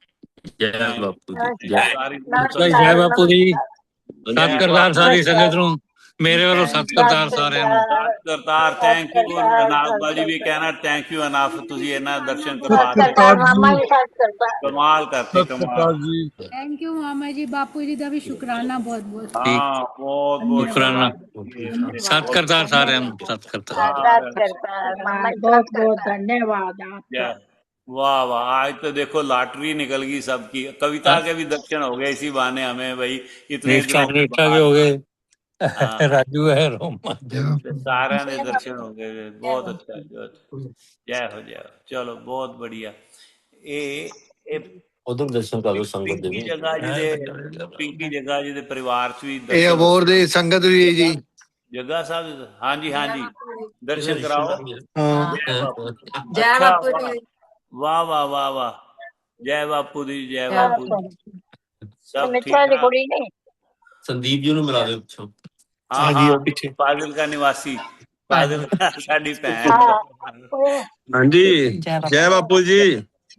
Speaker 6: जय बापू जी, जय।
Speaker 4: जय बापू जी। सत करतार सारी संगत ਨੂੰ ਮੇਰੇ ਵੱਲੋਂ ਸਤ ਕਰਤਾਰ ਸਾਰਿਆਂ ਨੂੰ।
Speaker 3: Kartar thank you. ਅਨਾਫ ਜੀ ਵੀ ਕਹਿਣਾ ਥੈਂਕ ਯੂ ਅਨਾਫ, ਤੁਸੀਂ ਇਹਨਾਂ ਦਰਸ਼ਨ ਕਰਵਾ
Speaker 5: सतकरतार मामा जी सतकरतार।
Speaker 3: ਕਮਾਲ ਕਰਤੀ ਕਮਾਲ।
Speaker 1: थैंक यू मामा जी बापू जी का भी शुक्राना बहुत बहुत।
Speaker 3: ਹਾਂ ਬਹੁਤ ਬਹੁਤ
Speaker 4: शुक्राना। सत करतार साਰਿਆਂ ਨੂੰ, सत करतार।
Speaker 5: सतकरतार मामा जी
Speaker 1: बहुत बहुत
Speaker 5: सतकरतार।
Speaker 1: धन्यवाद आपका।
Speaker 3: वाह वाह, आज तो देखो लॉटरी निकल गई सबकी। कविता के भी दर्शन हो गए इसी बहाने हमें भाई, इतने
Speaker 4: निष्ठा
Speaker 3: दिनों के
Speaker 4: निष्ठा
Speaker 3: बाद।
Speaker 4: भी हो गए।
Speaker 3: ਹਾਂ
Speaker 4: ਰਾਜੂ ਹੈ ਰੋਮਾ
Speaker 3: ਤੇ ਸਾਰਿਆਂ ਦੇ ਦਰਸ਼ਨ ਹੋ ਗਏ, ਬਹੁਤ ਅੱਛਾ ਬਹੁਤ। ਜੈ ਹੋ ਜੈ ਹੋ, ਚਲੋ ਬਹੁਤ ਬੜੀਆ। ਇਹ
Speaker 6: ਉਧਰ ਦਰਸ਼ਨ ਕਰ ਲਓ ਸੰਗਤ ਦੇ
Speaker 3: ਪਿੰਕੀ
Speaker 6: ਵੀ।
Speaker 3: ਜੱਗਾ ਜੀ ਦੇ, ਪਿੰਕੀ ਜੱਗਾ ਜੀ ਦੇ ਪਰਿਵਾਰ ਚ ਵੀ
Speaker 7: ਇਹ
Speaker 3: ਦਰਸ਼ਨ ਹੋ
Speaker 7: ਅਬੋਰ ਦੀ ਸੰਗਤ ਵੀ ਹੈ ਜੀ।
Speaker 3: ਜੱਗਾ ਸਾਹਿਬ ਦੇ? ਹਾਂਜੀ ਹਾਂਜੀ, ਦਰਸ਼ਨ ਕਰਾਓ।
Speaker 7: ਹਾਂ
Speaker 3: ਜੈ ਬਾਪੂ।
Speaker 5: जय
Speaker 3: ਅੱਛਾ,
Speaker 5: बापू जी।
Speaker 3: ਵਾਹ ਵਾਹ ਵਾਹ ਵਾਹ, ਜੈ ਬਾਪੂ ਦੀ, ਜੈ
Speaker 5: जय
Speaker 3: ਬਾਪੂ
Speaker 5: बापू
Speaker 3: ਦੀ,
Speaker 5: जी।
Speaker 3: ਸਭ ਠੀਕ
Speaker 5: मित्रा दी
Speaker 3: ਠਾਕ।
Speaker 5: कुड़ी नहीं।
Speaker 6: ਸੰਦੀਪ ਜੀ ਨੂੰ ਮਿਲਾ ਦਿਓ ਪਿੱਛੋਂ।
Speaker 3: ਹਾਂ
Speaker 7: ਹਾਂਜੀ
Speaker 3: ਹਾਂ,
Speaker 7: ਉਹ ਪਿੱਛੇ
Speaker 3: ਫਾਜ਼ਿਲਕਾ ਨਿਵਾਸੀ, ਫਾਜ਼ਿਲਕਾ ਸਾਡੀ ਭੈਣ।
Speaker 5: हाँ वो
Speaker 7: ਹਾਂਜੀ ਜੈ ਬਾਪੂ ਜੀ।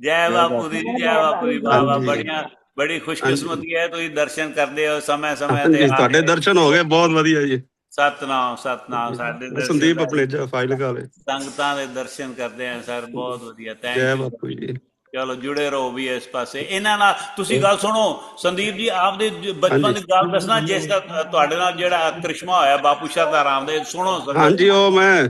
Speaker 3: ਜੈ ਬਾਪੂ ਦੀ, ਜੈ ਬਾਪੂ ਦੀ, ਵਾਹ ਵਾਹ,
Speaker 7: ਹਾਂਜੀ
Speaker 3: ਬੜੀਆਂ ਬੜੀ
Speaker 7: ਹਾਂਜੀ
Speaker 3: ਖੁਸ਼ਕਿਸਮਤੀ ਹੈ, ਤੁਸੀਂ ਦਰਸ਼ਨ ਕਰਦੇ ਹੋ ਸਮੇਂ ਸਮੇਂ ਤੇ
Speaker 7: ਹਾਂਜੀ
Speaker 3: ਆ
Speaker 7: ਤੁਹਾਡੇ
Speaker 3: ਕੇ।
Speaker 7: ਦਰਸ਼ਨ ਹੋ ਗਏ, ਬਹੁਤ ਵਧੀਆ ਜੀ।
Speaker 3: ਸਤਨਾਮ ਸਤਨਾਮ, ਸਾਡੇ
Speaker 7: ਹਾਂਜੀ
Speaker 3: ਦਰਸ਼ਨ
Speaker 7: ਸੰਦੀਪ
Speaker 3: ਦਾ
Speaker 7: ਆਪਣੇ ਫਾਈਲ ਕਾਲੇ।
Speaker 3: ਸੰਗਤਾਂ ਦੇ ਦਰਸ਼ਨ ਕਰਦੇ ਆ ਸਰ, ਬਹੁਤ ਵਧੀਆ,
Speaker 7: ਜੈ
Speaker 3: ਥੈਂਕ ਯੂ।
Speaker 7: ਬਾਪੂ ਜੀ।
Speaker 3: ਚਲੋ ਜੁੜੇ ਰਹੋ ਵੀ ਇਸ ਪਾਸੇ ਇਹਨਾਂ ਨਾਲ। ਤੁਸੀਂ ਗੱਲ ਸੁਣੋ ਸੰਦੀਪ ਜੀ, ਆਪਦੇ
Speaker 7: ਹਾਂਜੀ
Speaker 3: ਬਚਪਨ ਦੀ ਗੱਲ ਦੱਸਣਾ, ਜਿਸ ਦਾ ਤੁਹਾਡੇ ਨਾਲ ਜਿਹੜਾ ਕ੍ਰਿਸ਼ਮਾ ਹੋਇਆ ਬਾਪੂ ਸ਼ਰਦਾ ਰਾਮ ਦੇ, ਸੁਣੋ ਸੰਗਤ
Speaker 7: ਹਾਂਜੀ
Speaker 3: ਜੀ,
Speaker 7: ਉਹ ਮੈਂ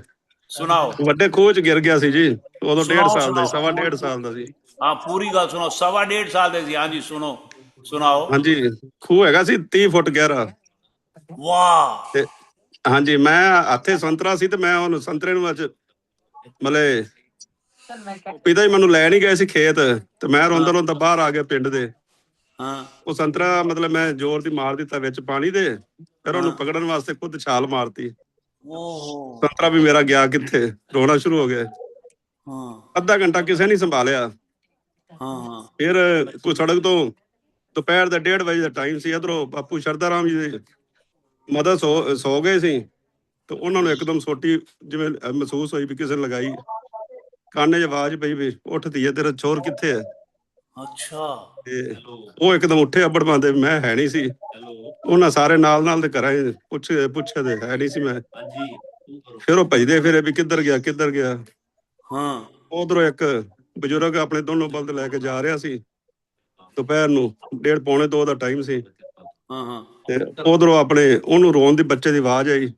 Speaker 3: ਸੁਣਾਓ
Speaker 7: ਵੱਡੇ ਖੂਹ ਚ ਗਿਰ ਗਿਆ ਸੀ ਜੀ, ਉਦੋਂ 1.5
Speaker 3: ਸੁਣਾਓ
Speaker 7: ਸਾਲ ਦਾ ਸੀ,
Speaker 3: ਸੁਣਾਓ,
Speaker 7: ਸਵਾ 1.5 ਸਾਲ ਦਾ ਸੀ।
Speaker 3: ਹਾਂ ਪੂਰੀ ਗੱਲ ਸੁਣਾਓ। 1.5 ਸਾਲ ਦੇ ਸੀ, ਹਾਂਜੀ ਸੁਣੋ, ਸੁਣਾਓ।
Speaker 7: ਹਾਂਜੀ ਖੂਹ ਹੈਗਾ ਸੀ 30 ਫੁੱਟ ਗਹਿਰਾ।
Speaker 3: ਵਾਹ।
Speaker 7: ਤੇ ਹਾਂਜੀ ਮੈਂ ਹੱਥੇ ਸੰਤਰਾ ਸੀ, ਤੇ ਮੈਂ ਉਹਨੂੰ ਸੰਤਰੇ ਨੂੰ ਅੱਜ ਮਤਲਬ ਪਿਤਾ ਜੀ ਮੈਨੂੰ ਲੈ ਨਹੀਂ ਗਏ ਸੀ ਖੇਤ, ਤੇ ਮੈਂ ਰੋਂਦਾ
Speaker 3: ਹਾਂ
Speaker 7: ਰੋਂਦਾ ਬਾਹਰ ਆ ਗਿਆ ਪਿੰਡ ਦੇ।
Speaker 3: ਹਾਂ
Speaker 7: ਉਹ ਸੰਤਰਾ ਮਤਲਬ ਮੈਂ ਜ਼ੋਰ ਦੀ ਮਾਰ ਦਿੱਤਾ ਵਿੱਚ ਪਾਣੀ ਦੇ, ਫਿਰ
Speaker 3: ਹਾਂ,
Speaker 7: ਉਹਨੂੰ ਪਕੜਨ ਵਾਸਤੇ ਖੁਦ ਛਾਲ ਮਾਰਤੀ।
Speaker 3: ਓਹੋ,
Speaker 7: ਸੰਤਰਾ ਵੀ ਮੇਰਾ ਗਿਆ ਕਿੱਥੇ, ਰੋਣਾ ਸ਼ੁਰੂ ਹੋ ਗਿਆ।
Speaker 3: ਹਾਂ
Speaker 7: ਅੱਧਾ ਘੰਟਾ ਕਿਸੇ ਨਹੀਂ ਸੰਭਾਲਿਆ।
Speaker 3: ਹਾਂ ਹਾਂ
Speaker 7: ਫਿਰ ਕੋਈ ਸੜਕ ਤੋਂ ਦੁਪਹਿਰ ਦਾ 1:30 ਵਜੇ ਦਾ ਟਾਈਮ ਸੀ, ਇਧਰੋਂ ਬਾਪੂ ਸ਼ਰਦਾ ਰਾਮ ਜੀ ਦੇ ਮਦਦ ਸੋ ਗਏ ਸੀ, ਤੇ ਉਹਨਾਂ ਨੂੰ ਇੱਕਦਮ ਸੋਟੀ ਜਿਵੇਂ ਮਹਿਸੂਸ ਹੋਈ ਵੀ ਕਿਸੇ ਨੇ ਲਗਾਈ। ਕਾਨੇ 'ਚ ਆਵਾਜ਼ ਪਈ ਵੀ ਉੱਠ ਧੀਏ, ਤੇਰਾ ਚੋਰ ਕਿੱਥੇ ਹੈ।
Speaker 3: ਅੱਛਾ।
Speaker 7: ਤੇ ਉਹ ਇੱਕਦਮ ਉੱਠੇ ਅੱਬੜ ਪਾਉਂਦੇ, ਮੈਂ ਹੈ ਨਹੀਂ ਸੀ। ਉਹਨਾਂ ਸਾਰੇ ਨਾਲ ਨਾਲ ਦੇ ਘਰਾਂ 'ਚ ਪੁੱਛੇ ਤੇ ਹੈ ਨਹੀਂ ਸੀ ਮੈਂ। ਫਿਰ ਉਹ ਭਜਦੇ ਫਿਰੇ ਵੀ ਕਿੱਧਰ ਗਿਆ ਕਿੱਧਰ ਗਿਆ।
Speaker 3: ਹਾਂ
Speaker 7: ਉਧਰੋਂ ਇੱਕ ਬਜ਼ੁਰਗ ਆਪਣੇ ਦੋਨੋਂ ਬਲਦ ਲੈ ਕੇ ਜਾ ਰਿਹਾ ਸੀ, ਦੁਪਹਿਰ ਨੂੰ 1:30 ਪੌਣੇ 2 ਦਾ ਟਾਈਮ ਸੀ।
Speaker 3: ਹਾਂ ਹਾਂ
Speaker 7: ਤੇ ਉਧਰੋਂ ਆਪਣੇ ਉਹਨੂੰ ਰੋਣ ਦੀ ਬੱਚੇ ਦੀ ਆਵਾਜ਼ ਆਈ।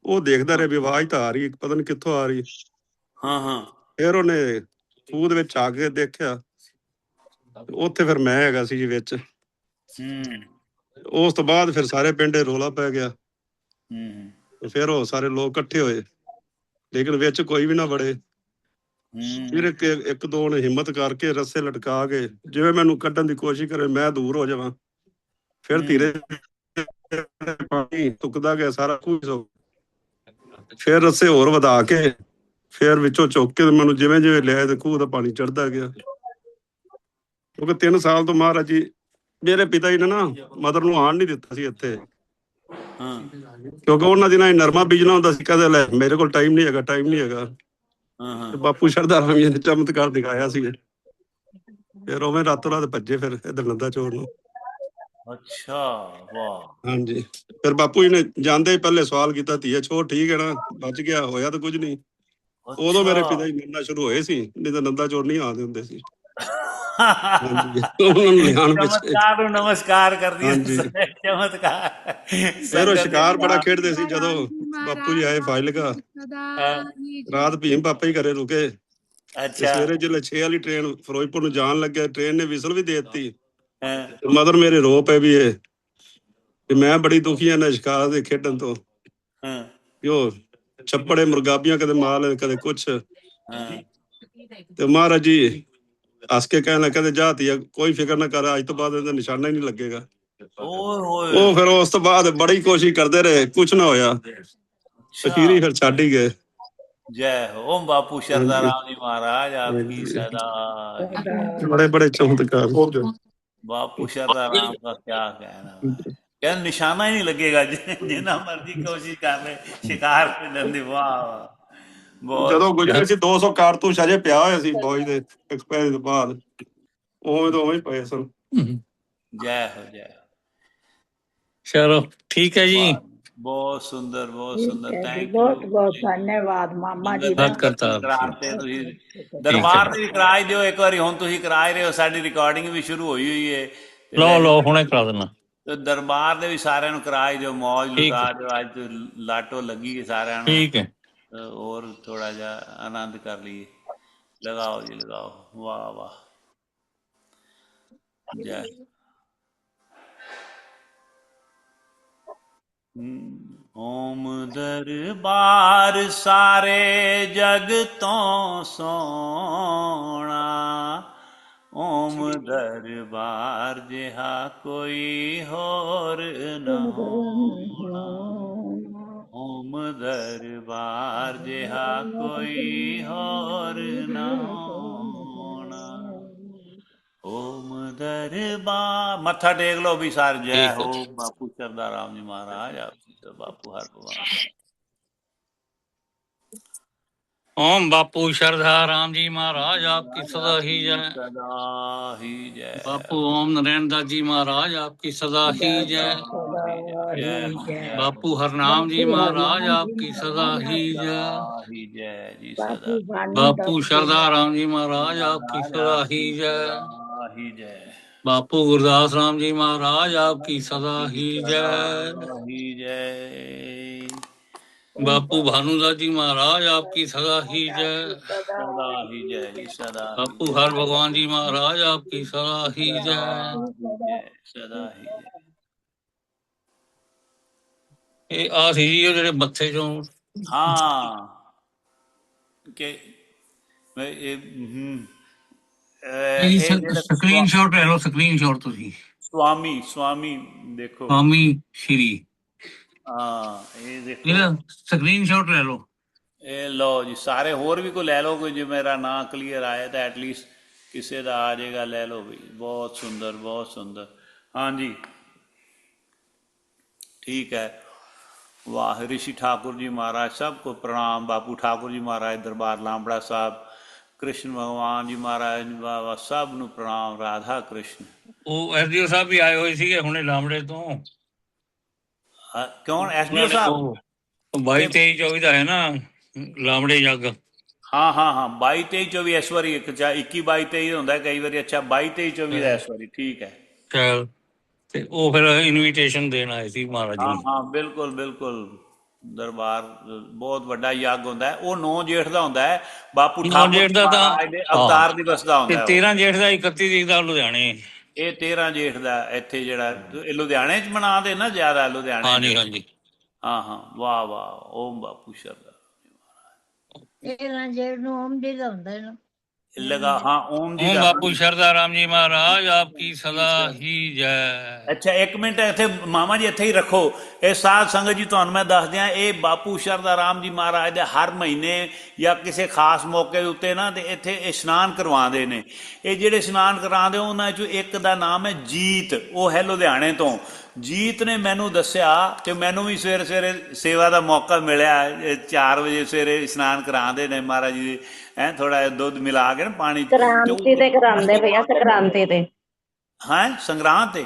Speaker 7: ਉਹ ਦੇਖਦਾ ਰਿਹਾ ਵੀ ਆਵਾਜ਼ ਤਾਂ ਆ ਰਹੀ, ਪਤਾ ਨਹੀਂ ਕਿੱਥੋਂ ਆ ਰਹੀ।
Speaker 3: ਹਾਂ ਹਾਂ,
Speaker 7: ਫਿਰ ਉਹਨੇ ਖੂਹ ਦੇ ਵਿੱਚ ਆ ਕੇ ਦੇਖਿਆ, ਉੱਥੇ ਫਿਰ ਮੈਂ ਹੈਗਾ ਸੀ ਜੀ ਵਿੱਚ।
Speaker 3: ਹੂੰ
Speaker 7: ਉਸ ਤੋਂ ਬਾਅਦ ਫਿਰ ਸਾਰੇ ਪਿੰਡ ਰੌਲਾ ਪੈ ਗਿਆ,
Speaker 3: ਹੂੰ
Speaker 7: ਤੇ ਫਿਰ ਉਹ ਸਾਰੇ ਲੋਕ ਇਕੱਠੇ ਹੋਏ, ਲੇਕਿਨ ਵਿੱਚ ਕੋਈ ਵੀ ਨਾ ਵੜੇ। ਫਿਰ
Speaker 3: ਹੂੰ,
Speaker 7: ਇੱਕ ਦੋ ਨੇ ਹਿੰਮਤ ਕਰਕੇ ਰੱਸੇ ਲਟਕਾ ਕੇ ਜਿਵੇਂ ਮੈਨੂੰ ਕੱਢਣ ਦੀ ਕੋਸ਼ਿਸ਼ ਕਰੇ, ਮੈਂ ਦੂਰ ਹੋ ਜਾਵਾਂ। ਫਿਰ ਧੀਰੇ ਪਾਣੀ ਤੁੱਕਦਾ ਗਿਆ, ਸਾਰਾ ਖੂਹ। ਫਿਰ ਰੱਸੇ ਹੋਰ ਵਧਾ ਕੇ ਫਿਰ ਵਿੱਚੋਂ ਚੁੱਕ ਕੇ ਮੈਨੂੰ ਜਿਵੇਂ ਜਿਵੇਂ ਲਿਆ, ਤੇ ਖੂਹ ਦਾ ਪਾਣੀ ਚੜਦਾ ਗਿਆ। ਕਿਉਂਕਿ 3 ਸਾਲ ਤੋਂ ਮਹਾਰਾਜ ਜੀ ਮੇਰੇ ਪਿਤਾ ਜੀ ਨੇ ਨਾ ਮਦਰ ਨੂੰ ਆਣ ਨਹੀਂ ਦਿੱਤਾ ਸੀ ਇੱਥੇ,
Speaker 3: ਹਾਂ
Speaker 7: ਕਿਉਂਕਿ ਉਹਨਾਂ ਦਿਨਾਂ ਨਰਮਾ ਬੀਜਣਾ ਹੁੰਦਾ ਸੀ। ਕਦੇ ਲੈ ਮੇਰੇ ਕੋਲ ਟਾਈਮ ਨਹੀਂ ਹੈਗਾ, ਟਾਈਮ ਨਹੀਂ ਹੈਗਾ।
Speaker 3: ਹਾਂ ਹਾਂ,
Speaker 7: ਤੇ ਬਾਪੂ ਸ਼ਰਦਾ ਰਾਮ ਜੀ ਨੇ ਚਮਤਕਾਰ ਦਿਖਾਇਆ ਸੀ। ਫਿਰ ਉਵੇਂ ਰਾਤੋਂ ਰਾਤ ਭੱਜੇ ਫਿਰ ਇੱਧਰ ਨੰਦਾ ਚੋਰ ਨੂੰ।
Speaker 3: ਅੱਛਾ, ਵਾਹ।
Speaker 7: ਹਾਂਜੀ ਫਿਰ ਬਾਪੂ ਜੀ ਨੇ ਜਾਂਦੇ ਹੀ ਪਹਿਲੇ ਸਵਾਲ ਕੀਤਾ, ਧੀਏ ਛੋਰ ਠੀਕ ਹੈ ਨਾ, ਬਚ ਗਿਆ, ਹੋਇਆ ਤਾਂ ਕੁਝ ਨਹੀਂ। ਉਦੋਂ
Speaker 3: ਅੱਛਾ।
Speaker 7: ਮੇਰੇ ਪਿਤਾ ਜੀ ਮੰਨਣਾ ਸ਼ੁਰੂ ਹੋਏ ਸੀ, ਨਹੀਂ ਤਾਂ ਨੰਦਾ ਚੋਰ ਨਹੀਂ ਆਉਂਦੇ ਹੁੰਦੇ ਸੀ। ਹਾਂਜੀ ਉਹਨਾਂ ਨੂੰ ਲਿਆਉਣ ਪਿੱਛੇ।
Speaker 3: ਚਮਤਕਾਰ ਨੂੰ ਨਮਸਕਾਰ ਕਰਦੀ
Speaker 7: ਹਾਂਜੀ
Speaker 3: ਚਮਤਕਾਰ
Speaker 7: ਫਿਰ ਉਹ
Speaker 3: ਸੰਗਤ ਦੇ
Speaker 7: ਸ਼ਿਕਾਰ ਬੜਾ
Speaker 3: ਨਾਲ।
Speaker 7: ਖੇਡਦੇ ਸੀ। ਜਦੋਂ ਬਾਪੂ ਜੀ ਆਏ ਫਾਜ਼ਿਲਕਾ,
Speaker 3: ਹਾਂ,
Speaker 7: ਰਾਤ ਭੀਮ ਪਾਪਾ ਹੀ ਘਰੇ ਰੁਕੇ, ਤੇ
Speaker 3: ਅੱਛਾ।
Speaker 7: ਸਵੇਰੇ ਜਦੋਂ 6 ਵਾਲੀ ਟ੍ਰੇਨ ਫਿਰੋਜ਼ਪੁਰ ਨੂੰ ਜਾਣ ਲੱਗੇ, ਟ੍ਰੇਨ ਨੇ ਵਿਸਲ ਵੀ ਦੇ ਦਿੱਤੀ।
Speaker 3: ਹਾਂ
Speaker 7: ਮਦਰ ਮੇਰੇ ਰੋ ਪਏ ਵੀ ਇਹ ਕਿ ਮੈਂ ਬੜੀ ਦੁਖੀ ਹਾਂ ਨਾ ਸ਼ਿਕਾਰ ਦੇ ਖੇਡਣ ਤੋਂ,
Speaker 3: ਹਾਂ
Speaker 7: ਕਿ ਉਹ ਛੱਪੜੇ ਮੁਰਗਾਬੀਆਂ ਕਦੇ ਮਾਲ ਕਦੇ ਕੁਛ।
Speaker 3: ਹਾਂ,
Speaker 7: ਤੇ ਮਹਾਰਾਜ ਜੀ ਹੱਸ ਕੇ ਕਹਿਣ ਲੱਗੇ, ਕਹਿੰਦੇ ਜਾ ਧੀਆ ਕੋਈ ਫਿਕਰ ਨਾ ਕਰ, ਅੱਜ ਤੋਂ ਬਾਅਦ ਇਹਦਾ ਨਿਸ਼ਾਨਾ ਹੀ ਨਹੀਂ ਲੱਗੇਗਾ।
Speaker 3: ਓਏ ਹੋਏ,
Speaker 7: ਉਹ ਫਿਰ ਉਸ ਤੋਂ ਬਾਅਦ ਬੜੀ ਕੋਸ਼ਿਸ਼ ਕਰਦੇ ਰਹੇ, ਕੁਛ ਨਾ ਹੋਇਆ।
Speaker 3: ਅੱਛਾ।
Speaker 7: ਅਖੀਰੀ ਫਿਰ ਛੱਡ ਹੀ ਗਏ।
Speaker 3: ਜੈ ਹੋ ਬਾਪੂ ਸ਼ਰਦਾ
Speaker 7: ਹਾਂਜੀ
Speaker 3: ਰਾਮ ਜੀ ਮਹਾਰਾਜ, ਆਪਕੀ
Speaker 7: ਹਾਂਜੀ
Speaker 3: सदा।
Speaker 7: ਬੜੇ ਬੜੇ ਚਮਤਕਾਰ।
Speaker 3: बापू शरदा राम का क्या कहना है, कहना निशाना ही नहीं लगेगा जितना मर्जी कोशिश कर ले शिकार के धंधे। वाह वाह, बहुत।
Speaker 7: ਜਦੋਂ ਗੁਜਰੇ ਸੀ 200 ਕਾਰਤੂਸ ਅਜੇ ਪਿਆ ਹੋਇਆ ਸੀ ਫੌਜ ਦੇ ਐਕਸਪਾਇਰ ਤੋਂ ਬਾਅਦ, ਉਵੇਂ ਤਾਂ ਉਵੇਂ ਹੀ ਪਏ ਸਨ।
Speaker 3: जय हो जय हो।
Speaker 4: ਚਲੋ ਠੀਕ ਹੈ ਜੀ।
Speaker 3: वाह, बहुत सुंदर बहुत सुंदर,
Speaker 5: है जी,
Speaker 3: थैंक यू।
Speaker 5: बहुत बहुत धन्यवाद मामा जी
Speaker 3: ਸੰਗਤ
Speaker 5: ਦਾ।
Speaker 3: ਦੇ
Speaker 4: ਸਤਿ
Speaker 3: ਦਰਸ਼ਨ
Speaker 4: ਕਰਤਾਰ ਜੀ।
Speaker 3: ਕਰਾਤੇ ਤੁਸੀਂ,
Speaker 4: ਠੀਕ ਹੈ
Speaker 3: ਦਰਬਾਰ ਤੇ ਵੀ ਕਰਾਏ ਦਿਓ ਇੱਕ ਵਾਰੀ, ਹੁਣ ਤੁਸੀਂ ਕਰਾਏ ਰਹੇ ਹੋ, ਸਾਡੀ ਰਿਕਾਰਡਿੰਗ ਵੀ ਸ਼ੁਰੂ ਹੋਈ ਹੋਈ ਹੈ ਤੇ
Speaker 4: ਲਓ
Speaker 3: ਵੈਸੇ
Speaker 4: ਲਓ ਹੁਣੇ ਕਰਾ ਦੇਣਾ।
Speaker 3: ਤੇ ਦਰਬਾਰ ਦੇ ਵੀ ਸਾਰਿਆਂ ਨੂੰ ਕਰਾਏ ਦਿਓ, ਮੌਜ
Speaker 4: ਠੀਕ
Speaker 3: ਲੁਟਾ
Speaker 4: ਹੈ
Speaker 3: ਦਿਓ। ਅੱਜ ਤੇ ਲਾਟੋ ਲੱਗੀ ਹੈ ਸਾਰਿਆਂ ਨੂੰ,
Speaker 4: ਠੀਕ ਹੈ।
Speaker 3: ਹੋਰ ਥੋੜਾ ਜਿਹਾ ਆਨੰਦ ਕਰ ਲਈਏ। लगाओ जी लगाओ, वाह वाह, जय। ओम दरबार सारे जग तो सोना, ओम दरबार जिहा कोई होर न होना, ओम दरबार जिहा कोई होर न होना, ओम दरबार। मत्था टेक लो भी सार। जय
Speaker 4: ठीक
Speaker 3: हो
Speaker 4: है।
Speaker 3: बापू सरदार राम जी महाराज, आपकी तो बापू हर भगवान।
Speaker 4: ओम बापू श्रद्धा राम जी महाराज आपकी
Speaker 3: महाराज
Speaker 4: सदा ही
Speaker 3: आपकी
Speaker 4: जय।
Speaker 3: सदा ही जय।
Speaker 4: बापू ओम नरेंद्र दास जी महाराज आपकी सदा ही
Speaker 5: सदा
Speaker 4: जय।
Speaker 5: सदा
Speaker 3: जय
Speaker 5: ही
Speaker 3: हो
Speaker 5: जय।
Speaker 3: जय हो।
Speaker 4: बापू हरनाम जी
Speaker 5: बापू
Speaker 4: महाराज
Speaker 5: हरनाम जी
Speaker 4: आपकी सदा ही
Speaker 5: महाराज,
Speaker 3: सदा
Speaker 4: जय।
Speaker 3: ही जय जी, सदा।
Speaker 5: बापू भानु
Speaker 4: बापू
Speaker 5: दत्त जी
Speaker 4: श्रद्धा राम जी महाराज आपकी
Speaker 3: महाराज
Speaker 4: सदा ही
Speaker 3: आपकी
Speaker 4: जय।
Speaker 3: सदा ही जय।
Speaker 4: बापू गुरदास राम जी महाराज आपकी सदा
Speaker 3: आपकी
Speaker 4: ही
Speaker 3: सदा
Speaker 4: जय।
Speaker 3: ही जय।
Speaker 5: ओम
Speaker 4: बापू भानुदास जी महाराज आपकी सदा ही जय।
Speaker 5: आपकी सदा
Speaker 3: सदा ही
Speaker 5: ही
Speaker 3: जय जी,
Speaker 5: जय।
Speaker 3: सदा ही
Speaker 4: बापू
Speaker 3: जय।
Speaker 4: हर भगवान जी महाराज आपकी सदा ही
Speaker 3: सदा
Speaker 4: जय।
Speaker 3: ही जय, सदा ही जय।
Speaker 4: ਇਹ ਆ ਸੀ ਜੀ ਉਹ ਜਿਹੜੇ ਮੱਥੇ ਚੋਂ
Speaker 3: हाँ के ਇਹ ਇਹ ਜਿਹੜਾ
Speaker 4: ਸਕਰੀਨਸ਼ਾਟ ਲੈ ਲਓ, ਸਕਰੀਨਸ਼ਾਟ ਤੁਸੀਂ।
Speaker 3: स्वामी स्वामी देखो।
Speaker 4: ਸਵਾਮੀ ਸ਼੍ਰੀ
Speaker 3: हाँ ये देखो,
Speaker 4: ਇਹਦਾ ਸਕਰੀਨਸ਼ਾਟ ਲੈ ਲਓ।
Speaker 3: ਇਹ ਲਓ ਜੀ ਸਾਰੇ। ਹੋਰ ਵੀ ਕੋਈ ਲੈ ਲਓ, ਕੋਈ ਜੇ ਮੇਰਾ ਨਾਂ ਕਲੀਅਰ ਆਏ ਤਾਂ ਐਟਲੀਸਟ ਕਿਸੇ ਦਾ ਆ ਜਾਏਗਾ, ਲੈ ਲਓ ਵੀ। ਬਹੁਤ ਸੁੰਦਰ, ਬਹੁਤ ਸੁੰਦਰ। हाँ जी ठीक है। वाह ऋषि ठाकुर जी महाराज सबको प्रणाम। बापू ठाकुर जी महाराज दरबार लांबड़ा साहब, कृष्ण भगवान जी महाराज बाबा सब ਨੂੰ प्रणाम। राधा कृष्ण।
Speaker 4: ਉਹ ਐਸਡੀਓ ਸਾਹਿਬ ਵੀ ਆਏ ਹੋਏ ਸੀਗੇ ਹੁਣੇ ਲਾਂਬੜੇ ਤੋਂ।
Speaker 3: ਕੌਣ ਐਸਡੀਓ
Speaker 4: ਉਹਨਾਂ ਨੇ
Speaker 3: ਸਾਹਿਬ?
Speaker 4: ਉਹ 22 23 24 ਦਾ ਹੈ ਨਾ ਲਾਂਬੜੇ ਜੱਗ।
Speaker 3: ਹਾਂ ਹਾਂ ਹਾਂ 22 23 24 ਇਸ ਵਾਰੀ 21 22 23 ਹੁੰਦਾ ਕਈ ਵਾਰੀ। ਅੱਛਾ 22 23 24 ਦਾ ਇਸ ਵਾਰੀ, ਠੀਕ ਹੈ।
Speaker 4: ਚਲ ਤੇ ਉਹ ਫਿਰ ਇਨਵੀਟੇਸ਼ਨ ਦੇਣ ਆਏ ਸੀ ਮਹਾਰਾਜ ਜੀ
Speaker 3: ਹਾਂ
Speaker 4: ਨੂੰ।
Speaker 3: ਹਾਂ ਬਿਲਕੁਲ ਬਿਲਕੁਲ। ਦਰਬਾਰ ਬਹੁਤ ਵੱਡਾ ਯੱਗ ਹੁੰਦਾ ਹੈ। ਉਹ 9 ਜੇਠ ਦਾ ਹੁੰਦਾ ਹੈ। ਬਾਪੂ
Speaker 4: 9
Speaker 3: ਠਾਕੁਰ
Speaker 4: ਜੇਠ
Speaker 3: ਜੀ
Speaker 4: ਦਾ ਤਾਂ
Speaker 3: ਮਹਾਰਾਜ ਦੇ
Speaker 4: ਹਾਂ,
Speaker 3: ਅਵਤਾਰ ਦਿਵਸ ਦਾ
Speaker 4: ਤੇ
Speaker 3: ਹੁੰਦਾ ਹੈ ਉਹ।
Speaker 4: 13 ਜੇਠ ਦਾ 31 ਤਰੀਕ ਦਾ ਲੁਧਿਆਣੇ।
Speaker 3: ਇਹ 13 ਜੇਠ ਦਾ ਇੱਥੇ ਜਿਹੜਾ ਇਹ ਲੁਧਿਆਣੇ ਚ ਮਨਾਉਂਦੇ ਨਾ ਜ਼ਿਆਦਾ, ਲੁਧਿਆਣੇ
Speaker 4: ਹਾਂਜੀ
Speaker 3: ਚ।
Speaker 4: ਹਾਂਜੀ।
Speaker 3: ਹਾਂ ਹਾਂ ਵਾਹ ਵਾਹ। ਓਮ ਬਾਪੂ ਸ਼ਰਦਾ
Speaker 5: 13 ਜੇਠ ਨੂੰ ਓਮ ਜੀ ਦਾ ਹੁੰਦਾ ਹੈ ਨਾ।
Speaker 3: ਲਗਾ। ਹਾਂ ਓਮ ਜੀ
Speaker 4: ओम
Speaker 3: ਦਾ।
Speaker 4: बापू शरदा राम जी महाराज आपकी सदा ही जय।
Speaker 3: ਅੱਛਾ ਇੱਕ ਮਿੰਟ ਇੱਥੇ ਮਾਮਾ ਜੀ ਇੱਥੇ ਹੀ ਰੱਖੋ। ਇਹ ਸਾਧ ਸੰਗਤ ਜੀ ਤੁਹਾਨੂੰ ਮੈਂ ਦੱਸ ਦਿਆਂ, ਇਹ ਬਾਪੂ ਸ਼ਰਦਾ ਰਾਮ ਜੀ ਮਹਾਰਾਜ ਦੇ ਹਰ ਮਹੀਨੇ ਜਾਂ ਕਿਸੇ ਖਾਸ ਮੌਕੇ ਦੇ ਉੱਤੇ ਨਾ ਤੇ ਇੱਥੇ ਇਸ਼ਨਾਨ ਕਰਵਾਉਂਦੇ ਨੇ। ਇਹ ਜਿਹੜੇ ਇਸ਼ਨਾਨ ਕਰਾਉਂਦੇ ਉਹਨਾਂ ਚੋਂ ਇੱਕ ਦਾ ਨਾਮ ਹੈ ਜੀਤ। ਉਹ ਹੈ ਲੁਧਿਆਣੇ ਤੋਂ। ਜੀਤ ਨੇ ਮੈਨੂੰ ਦੱਸਿਆ ਤੇ ਮੈਨੂੰ ਵੀ ਸਵੇਰੇ ਸਵੇਰੇ ਸੇਵਾ ਦਾ ਮੌਕਾ ਮਿਲਿਆ। 4 ਵਜੇ ਸਵੇਰੇ ਇਸ਼ਨਾਨ ਕਰਾਉਂਦੇ ਨੇ ਮਹਾਰਾਜ ਜੀ। ਥੋੜਾ ਜਿਹਾ ਦੁੱਧ ਮਿਲਾ ਕੇ ਨਾ ਪਾਣੀ ਚ।
Speaker 8: ਕ੍ਰਾਂਤੀ ਤੇ ਕਰਾਉਂਦੇ ਪਏ ਆ, ਸੰਕ੍ਰਾਂਤੀ ਤੇ।
Speaker 3: ਹਾਂ ਸੰਗਰਾਂਦ ਤੇ।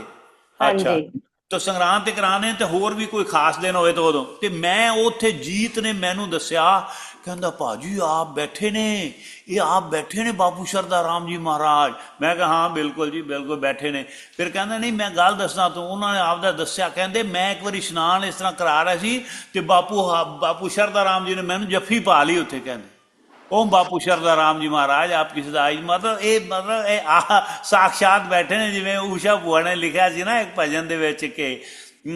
Speaker 3: ਅੱਛਾ
Speaker 8: ਹਾਂਜੀ।
Speaker 3: ਤਾਂ ਸੰਗਰਾਂਦ ਤੇ ਕਰਾਣੇ ਤੇ ਹੋਰ ਵੀ ਕੋਈ ਖਾਸ ਦਿਨ ਹੋਵੇ ਤਾਂ ਉਦੋਂ। ਤੇ ਮੈਂ ਉੱਥੇ ਜੀਤ ਨੇ ਮੈਨੂੰ ਦੱਸਿਆ, ਕਹਿੰਦਾ ਭਾਜੀ ਆਪ ਬੈਠੇ ਨੇ, ਇਹ ਆਪ ਬੈਠੇ ਨੇ ਬਾਪੂ ਸ਼ਰਦਾ ਰਾਮ ਜੀ ਮਹਾਰਾਜ। ਮੈਂ ਕਿਹਾ ਹਾਂ ਬਿਲਕੁਲ ਜੀ ਬਿਲਕੁਲ ਬੈਠੇ ਨੇ। ਫਿਰ ਕਹਿੰਦਾ ਨਹੀਂ ਮੈਂ ਗੱਲ ਦੱਸਣਾ ਤੂੰ। ਉਹਨਾਂ ਨੇ ਆਪਦਾ ਦੱਸਿਆ। ਕਹਿੰਦੇ ਮੈਂ ਇੱਕ ਵਾਰੀ ਇਸ਼ਨਾਨ ਇਸ ਤਰ੍ਹਾਂ ਕਰਾ ਰਿਹਾ ਸੀ ਤੇ ਬਾਪੂ ਸ਼ਰਦਾ ਰਾਮ ਜੀ ਨੇ ਮੈਨੂੰ ਜੱਫੀ ਪਾ ਲਈ ਉੱਥੇ। ਕਹਿੰਦੇ ओम बापू शरदा राम जी महाराज आपकी सदाई। मतलब ये साक्षात बैठे ने। जिवें ऊषा भूआ ने लिखा सी ना एक भजन दे विच के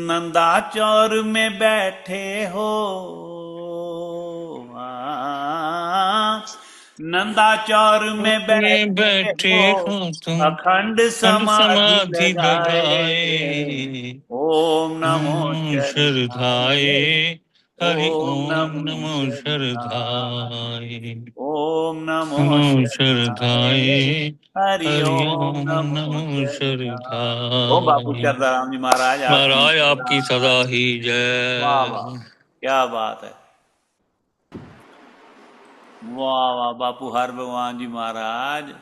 Speaker 3: नंदा चौर में बैठे हो, नंदा चौर में बैठे हो,
Speaker 4: तुम
Speaker 3: अखंड समाधि लगाए।
Speaker 4: लगाए।
Speaker 3: ओम नमो
Speaker 4: शरधाए हरि
Speaker 3: ओम
Speaker 4: ओम
Speaker 3: नमो
Speaker 4: नमो
Speaker 3: शरधाय।
Speaker 4: शरधाए।
Speaker 3: ओम नमो
Speaker 4: नमो
Speaker 3: शरधाय।
Speaker 4: शरधाए
Speaker 3: हरि
Speaker 4: हरि
Speaker 3: ओम
Speaker 4: ओम
Speaker 3: नमो
Speaker 4: नमो
Speaker 3: शरधाय। ओम बापू
Speaker 4: शरधाए।
Speaker 3: शरदा राम जी महाराज आपकी
Speaker 4: महाराज
Speaker 3: सदा।
Speaker 4: आपकी सदा ही
Speaker 3: वाह वाह
Speaker 4: जय।
Speaker 3: क्या बात है। वाह वाह बापू हर भगवान जी महाराज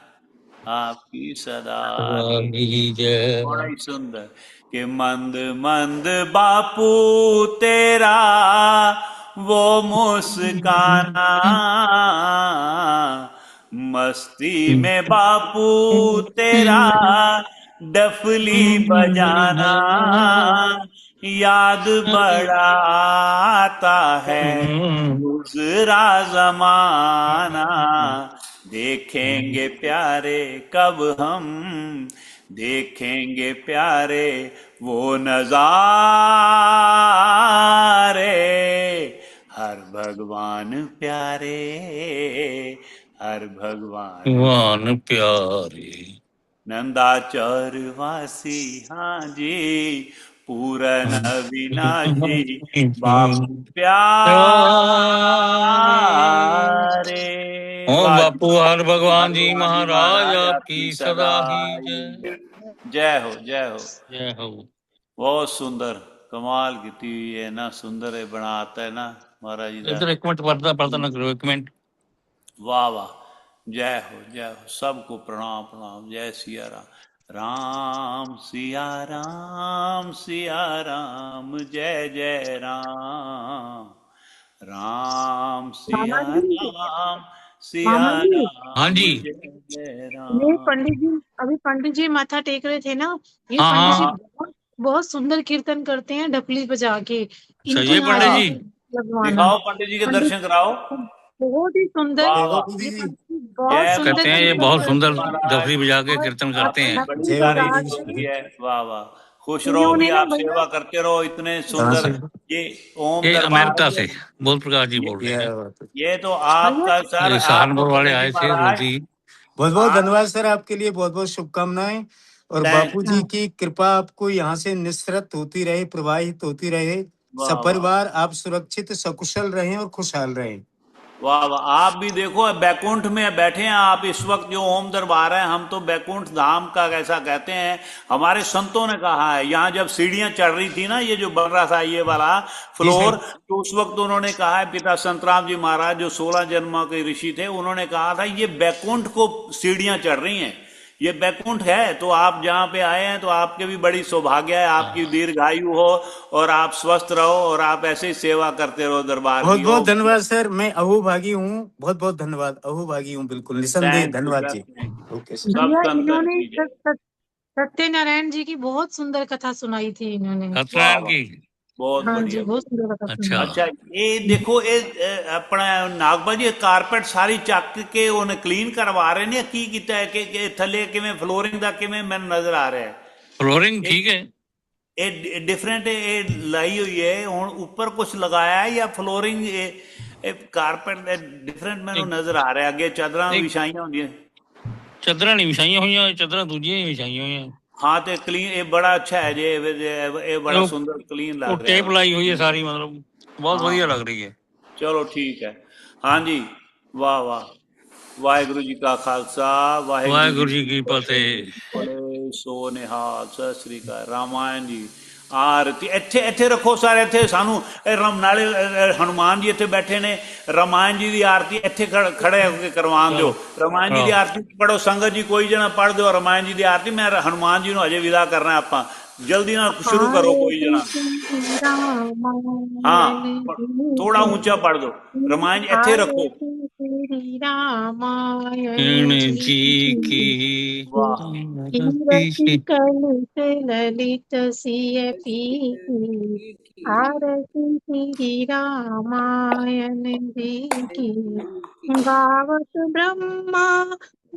Speaker 3: आपकी सदा
Speaker 4: सदा
Speaker 3: ही।
Speaker 4: ही जय।
Speaker 3: बड़ा ही सुंदर कि मंद मंद बापू तेरा वो मुस्काना, मस्ती में बापू तेरा डफली बजाना, याद बड़ा आता है गुजरा जमाना, देखेंगे प्यारे कब हम, देखेंगे प्यारे वो नजारे, हर भगवान प्यारे, हर भगवान
Speaker 4: भगवान प्यारे।
Speaker 3: नंदाचौर वासी, हाँ जी, पूरन अविनाशी, बापू प्यारे।
Speaker 4: ओ
Speaker 3: वाह जी,
Speaker 4: बापू हर भगवान जी
Speaker 3: हनुमान जी
Speaker 4: महाराज
Speaker 3: महाराज
Speaker 4: आपकी
Speaker 3: आपकी
Speaker 4: सदा
Speaker 3: सदा
Speaker 4: ही
Speaker 3: ही
Speaker 4: जय।
Speaker 3: जय हो, जय हो।
Speaker 4: जय हो।
Speaker 3: बहुत सुंदर, कमाल की हुई है ना, सुंदर है बनाता है ना महाराज जी का।
Speaker 4: इधर एक मिनट पढ़ता पढ़ता ना करो, एक मिनट।
Speaker 3: वाह वाह, जय हो, जय हो। सबको प्रणाम प्रणाम। जय सिया राम, राम सिया राम, सिया राम, जय जय राम, राम सिया
Speaker 1: मामा जी,
Speaker 3: राम, सिया
Speaker 1: मामा जी,
Speaker 4: हाँ
Speaker 3: राम,
Speaker 4: जी।
Speaker 3: जय जय
Speaker 1: ये
Speaker 3: राम।
Speaker 1: पंडित जी, अभी पंडित जी माथा टेक रहे थे ना, ये
Speaker 4: हाँ
Speaker 1: पंडित जी
Speaker 4: हाँ
Speaker 1: बहुत बहुत सुंदर कीर्तन करते हैं ढपली बजा के। इनको
Speaker 4: सही है
Speaker 1: यहाँ
Speaker 4: पंडित
Speaker 3: वाह,
Speaker 4: जी।
Speaker 1: लगवाना।
Speaker 3: दिखाओ पंडित जी के
Speaker 1: पंडित
Speaker 3: दर्शन कराओ।
Speaker 1: बहुत ही सुंदर,
Speaker 3: वाह वाह,
Speaker 1: ये पंडित जी बहुत
Speaker 3: जय
Speaker 1: सुंदर
Speaker 4: कहते हैं ये
Speaker 3: पंडित जी,
Speaker 1: कीर्तन
Speaker 4: बहुत
Speaker 3: पंडित
Speaker 1: करते
Speaker 3: जी
Speaker 4: सुंदर
Speaker 1: हैं।
Speaker 3: महाराज,
Speaker 4: डफली बजा के
Speaker 1: और
Speaker 4: कीर्तन
Speaker 1: और
Speaker 4: करते हैं।
Speaker 1: ढपली बजा के
Speaker 3: है। वाह वाह, खुश रहो भी,
Speaker 1: इन्होंने ना
Speaker 3: आप
Speaker 1: भैया,
Speaker 3: सेवा करते रहो, इतने सुंदर। ये ओम
Speaker 4: ये
Speaker 3: दरबार
Speaker 4: अमेरिका
Speaker 3: ये
Speaker 4: से बोल प्रकाश जी
Speaker 3: ये,
Speaker 4: बोल रहे हैं।
Speaker 3: ये तो
Speaker 1: भैया
Speaker 3: आपका सर,
Speaker 4: ये
Speaker 3: आपको
Speaker 4: सहारनपुर वाले
Speaker 3: पंडित जी
Speaker 4: आए थे
Speaker 3: महाराज,
Speaker 4: रोटी।
Speaker 9: बहुत बहुत
Speaker 3: आप
Speaker 9: धन्यवाद सर, आपके लिए बहुत बहुत शुभकामनाएं। और
Speaker 3: थैंक
Speaker 9: बापू जी की कृपा आपको यहाँ से निस्सरत होती रहे, प्रवाहित होती रहे।
Speaker 3: वाह वाह,
Speaker 9: सपरिवार आप सुरक्षित सकुशल रहें और खुशहाल रहें।
Speaker 3: वाह वाह। आप भी देखो बैकुंठ में बैठे हैं आप इस वक्त, जो ओम दरबार है, हम तो बैकुंठ धाम का ऐसा कहते हैं। हमारे संतों ने कहा है, यहाँ जब सीढ़ियां चढ़ रही थी ना, ये जो बन रहा था ये वाला
Speaker 9: जी
Speaker 3: फ्लोर,
Speaker 9: सर।
Speaker 3: तो उस वक्त उन्होंने कहा है, पिता संतराम जी महाराज जो 16 जन्म के ऋषि थे, उन्होंने कहा था ये बैकुंठ को सीढ़ियां चढ़ रही हैं, ये बैकुंठ है। तो आप जहाँ पे आए हैं तो आपके भी बड़ी सौभाग्य है, आपकी दीर्घायु हो और आप स्वस्थ रहो और आप ऐसे ही सेवा करते रहो दरबार
Speaker 9: बहुत
Speaker 3: की।
Speaker 9: बहुत
Speaker 3: ओ,
Speaker 9: धन्यवाद सर, मैं अहोभागी हूँ। बहुत बहुत धन्यवाद, अहोभागी हूँ बिल्कुल निसंदेह।
Speaker 3: थैंक यू
Speaker 9: धन्यवाद
Speaker 3: सर,
Speaker 9: जी।
Speaker 3: Thank you.
Speaker 9: Okay sir.
Speaker 3: सब
Speaker 1: भैया
Speaker 3: संतन
Speaker 1: इन्होंने
Speaker 3: की जय।
Speaker 1: सत्यनारायण जी की बहुत सुंदर कथा सुनाई थी इन्होंने।
Speaker 3: वाह
Speaker 4: सत्यनारायण
Speaker 3: वाह,
Speaker 4: की।
Speaker 3: बहुत
Speaker 1: हाँ जी,
Speaker 3: बढ़िया,
Speaker 1: बहुत
Speaker 3: बहुत
Speaker 1: सुंदर कथा
Speaker 3: बढ़िया।
Speaker 4: अच्छा।
Speaker 1: सुनाई।
Speaker 3: अच्छा, ये देखो ये अपना नागबा जी कारपेट सारी ਚੱਕ ਕੇ ਉਹਨੇ ਕਲੀਨ ਕਰਵਾ ਰਹੇ ਨੇ, ਕੀ ਕੀਤਾ ਹੈ ਕਿ ਥੱਲੇ ਕਿਵੇਂ ਫਲੋਰਿੰਗ ਦਾ ਕਿਵੇਂ ਮੈਨੂੰ ਨਜ਼ਰ ਆ ਰਿਹਾ ਹੈ।
Speaker 4: फ्लोरिंग
Speaker 3: ਇਹ
Speaker 4: ठीक है।
Speaker 3: ਇਹ ਡਿਫਰੈਂਟ ਇਹ ਲਾਈ ਹੋਈ ਹੈ, ਹੁਣ ਉੱਪਰ ਕੁਝ ਲਗਾਇਆ ਹੈ ਜਾਂ ਫਲੋਰਿੰਗ ਇਹ ਕਾਰਪੇਟ ਦਾ ਡਿਫਰੈਂਟ ਮੈਨੂੰ
Speaker 4: एक
Speaker 3: ਨਜ਼ਰ ਆ ਰਿਹਾ। ਅੱਗੇ ਚਾਦਰਾਂ
Speaker 4: एक
Speaker 3: ਵਿਛਾਈਆਂ ਹੁੰਦੀਆਂ।
Speaker 4: ਚਾਦਰਾਂ ਨਹੀਂ ਵਿਛਾਈਆਂ ਹੋਈਆਂ, ਚਾਦਰਾਂ ਦੂਜੀਆਂ ਹੀ ਵਿਛਾਈਆਂ ਹੋਈਆਂ।
Speaker 3: हाँ तो क्लीन, ये बड़ा अच्छा है जे, ये बड़ा सुंदर क्लीन
Speaker 4: ਉਹ
Speaker 3: लग रहा
Speaker 4: ਟੇਪ
Speaker 3: है।
Speaker 4: ਲਾਈ ਹੋਈ ਹੈ ਸਾਰੀ, ਮਤਲਬ ਬਹੁਤ
Speaker 3: हाँ
Speaker 4: ਵਧੀਆ ਲੱਗ ਰਹੀ ਹੈ।
Speaker 3: चलो ठीक है। हाँ जी, वाह वाह, वाहिगुरु जी का खालसा, वाहिगुरु जी
Speaker 4: ਵਾਹਿਗੁਰੂ ਜੀ
Speaker 3: की
Speaker 4: ਕੀ
Speaker 3: फतेह।
Speaker 4: ਫਤਿਹ।
Speaker 3: बड़े सो निहाल, सत श्री अकाल। रामायण जी आरती ਇੱਥੇ ਇੱਥੇ ਰੱਖੋ ਸਾਰੇ, ਇੱਥੇ ਸਾਨੂੰ ਨਾਲੇ ਹਨੂਮਾਨ ਜੀ ਇੱਥੇ ਬੈਠੇ ਨੇ, ਰਾਮਾਇਣ ਜੀ ਦੀ ਆਰਤੀ ਇੱਥੇ ਖੜੇ ਹੋ ਕੇ ਕਰਵਾਉਣ ਦਿਓ। ਰਾਮਾਇਣ ਜੀ ਦੀ ਆਰਤੀ ਪੜੋ ਸੰਗਤ ਜੀ, ਕੋਈ ਜਣਾ ਪੜ ਦਿਓ ਰਾਮਾਇਣ ਜੀ ਦੀ ਆਰਤੀ। ਮੈਂ ਹਨੂਮਾਨ ਜੀ ਨੂੰ ਅਜੇ ਵਿਦਾ ਕਰਨਾ ਆਪਾਂ, ਜਲਦੀ ਨਾਲ ਸ਼ੁਰੂ ਕਰੋ ਕੋਈ
Speaker 1: आरती
Speaker 3: ਜਣਾ।
Speaker 1: श्री रामायण
Speaker 3: हाँ, थोड़ा
Speaker 1: की,
Speaker 3: ऊंचा पढ़ दो। रामायण ਇੱਥੇ ਰੱਖो।
Speaker 1: आरती श्री रामायण
Speaker 4: कृष्ण
Speaker 1: जी
Speaker 4: जी
Speaker 1: की।
Speaker 4: की।
Speaker 3: वाह,
Speaker 1: कीरति कलित ललित सिय पीकी, आरती श्री रामायण जी की। गावत ब्रह्मा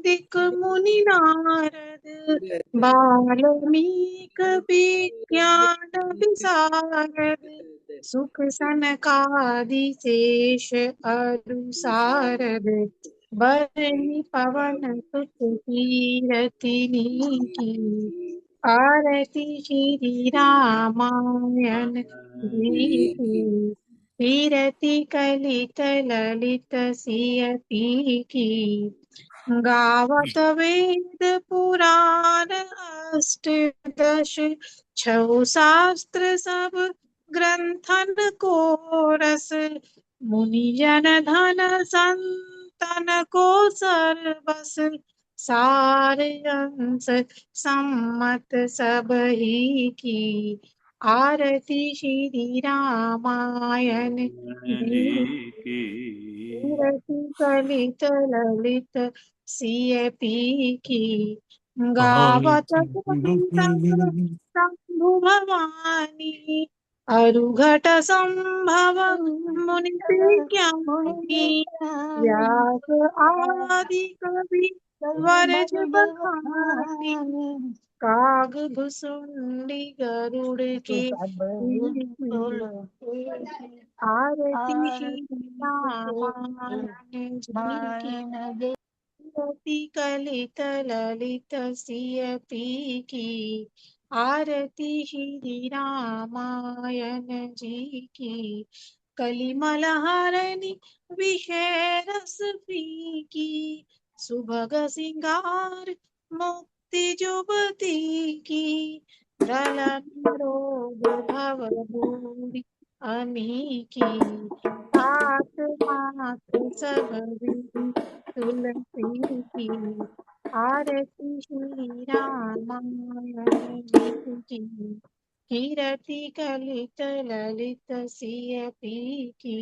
Speaker 1: दिक मुनि नारद, बाल्मीक विज्ञान विशारद, सुख सनकादि शेष अरु सारद, बरनी पवन सुत कीरतिनी की। आरती श्री रामायण जी की। कीरति कलित ललित सिय पीकी, गावत वेद पुराण अष्टदश, छौ शास्त्र सब ग्रंथन को रस, मुनि जन धन संतन को सर्वस, सार अंश सम्मत सब ही की। आरती श्री रामायण
Speaker 3: जी
Speaker 1: जी
Speaker 3: की।
Speaker 1: कीरति कलित ललित सिय पीकी, गावत
Speaker 4: आरती।
Speaker 1: कुंतल शंभु भवानी, अरुघट संभव मुनि ज्ञानी व्यास आदि कवि वरज बखानी काग भुसुंडी गरुड़ के आरती रामायण जी की कलित ललित सिय पी की आरती श्री रामायण जी की कलिमल हरनि विषय रस की सुभग सिंगार मुक्ति जुबती की रलन रोग भव भूरि अमी की तात मात सब विधि तुलसी की आरती श्री रामायण जी की कीरति कलित ललित सिय पी की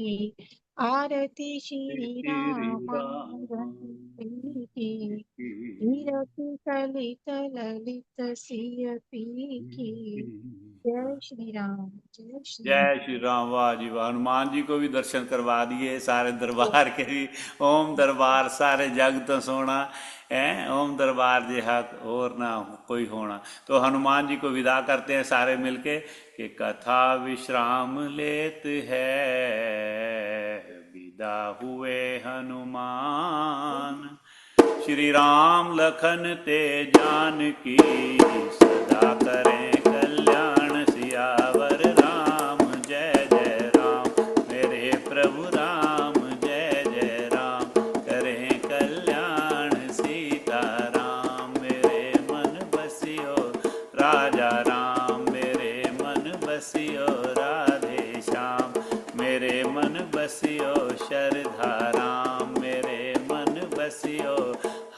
Speaker 1: आरती श्री रामायण जी की कीरति कलित ललित सिय पी की जय श्री राम जय श्री राम।
Speaker 3: जय श्री राम। वाह जी वाह। हनुमान जी को भी दर्शन करवा दिए, सारे दरबार के भी। ओम दरबार सारे जग तो सोना है, ओम दरबार जिहा और ना कोई होना। तो हनुमान जी को विदा करते हैं सारे मिलके कि कथा विश्राम लेत है, विदा हुए हनुमान। श्री राम लखन तेजानकी सदा करें कल्याण। सियावर राम जय जय राम, मेरे प्रभु राम जय जय राम। करें कल्याण सीता राम, मेरे मन बसियो राजा राम। मेरे मन बसियो राधे श्याम, मेरे मन बसियो शरधा राम। मेरे मन बसियो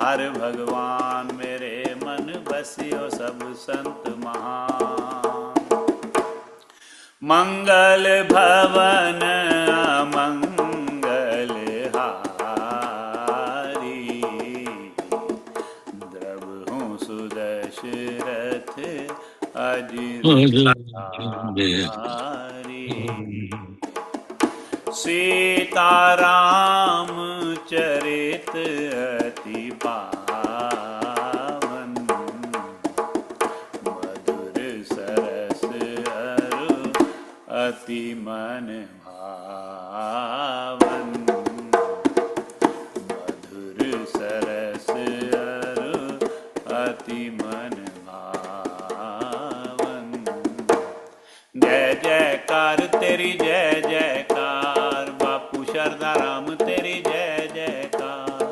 Speaker 3: हर भगवान, मेरे मन बसियो सब संत महान। मंगल भवन अमंगल हारी, द्रवहूँ सुदशरथ अजिर सीताराम चरित अति पावन। मधुर सरस अरु अति मन भावन। मधुर सरस अरु अति मन भावन। जय जयकार तेरी जय जयकार, बापू शारदा राम तेरी जय जयकार।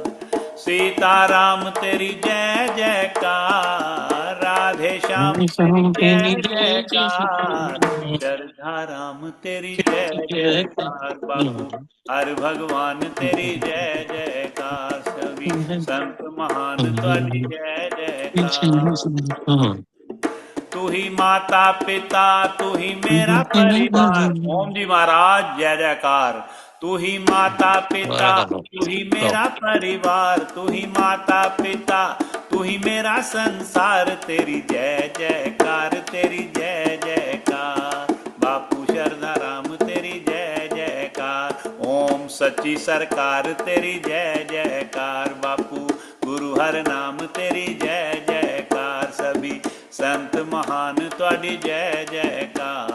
Speaker 3: सीताराम तेरी जय जयकार, राधे श्याम तेरी जय जयकार। शारदा राम तेरी जय जयकार, बापू हर भगवान तेरी जय जयकार। सभी संत महान तुम्हारी जय जयकार। तू ही माता पिता तू ही मेरा परिवार। ओम जी महाराज जय जयकार। तू ही माता पिता तू ही मेरा परिवार। तू ही माता पिता तू ही मेरा संसार। तेरी जय जयकार तेरी जय जयकार। बापू शारदा राम तेरी जय जयकार। ओम सच्ची सरकार तेरी जय जयकार। बापू गुरु हर नाम तेरी जय जयकार। सभी संत महान तुहाडी जय जयकार।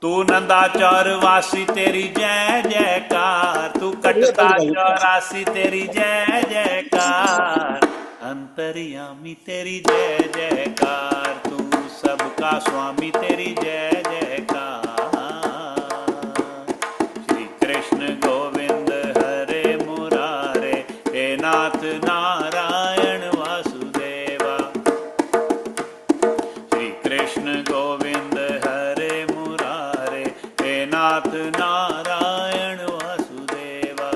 Speaker 3: तू नंदा चौरवासी तेरी जय जयकार। तू कटका चौरासी तेरी जय जयकार। अंतर्यामी तेरी जय जयकार। तू सबका स्वामी तेरी जय जयकार। श्री कृष्ण गोविंद हरे मुरारे, हे नाथ नारायण वासुदेवा। श्री कृष्ण गोविंद हरे मुरारे, हे नाथ नारायण वासुदेवा।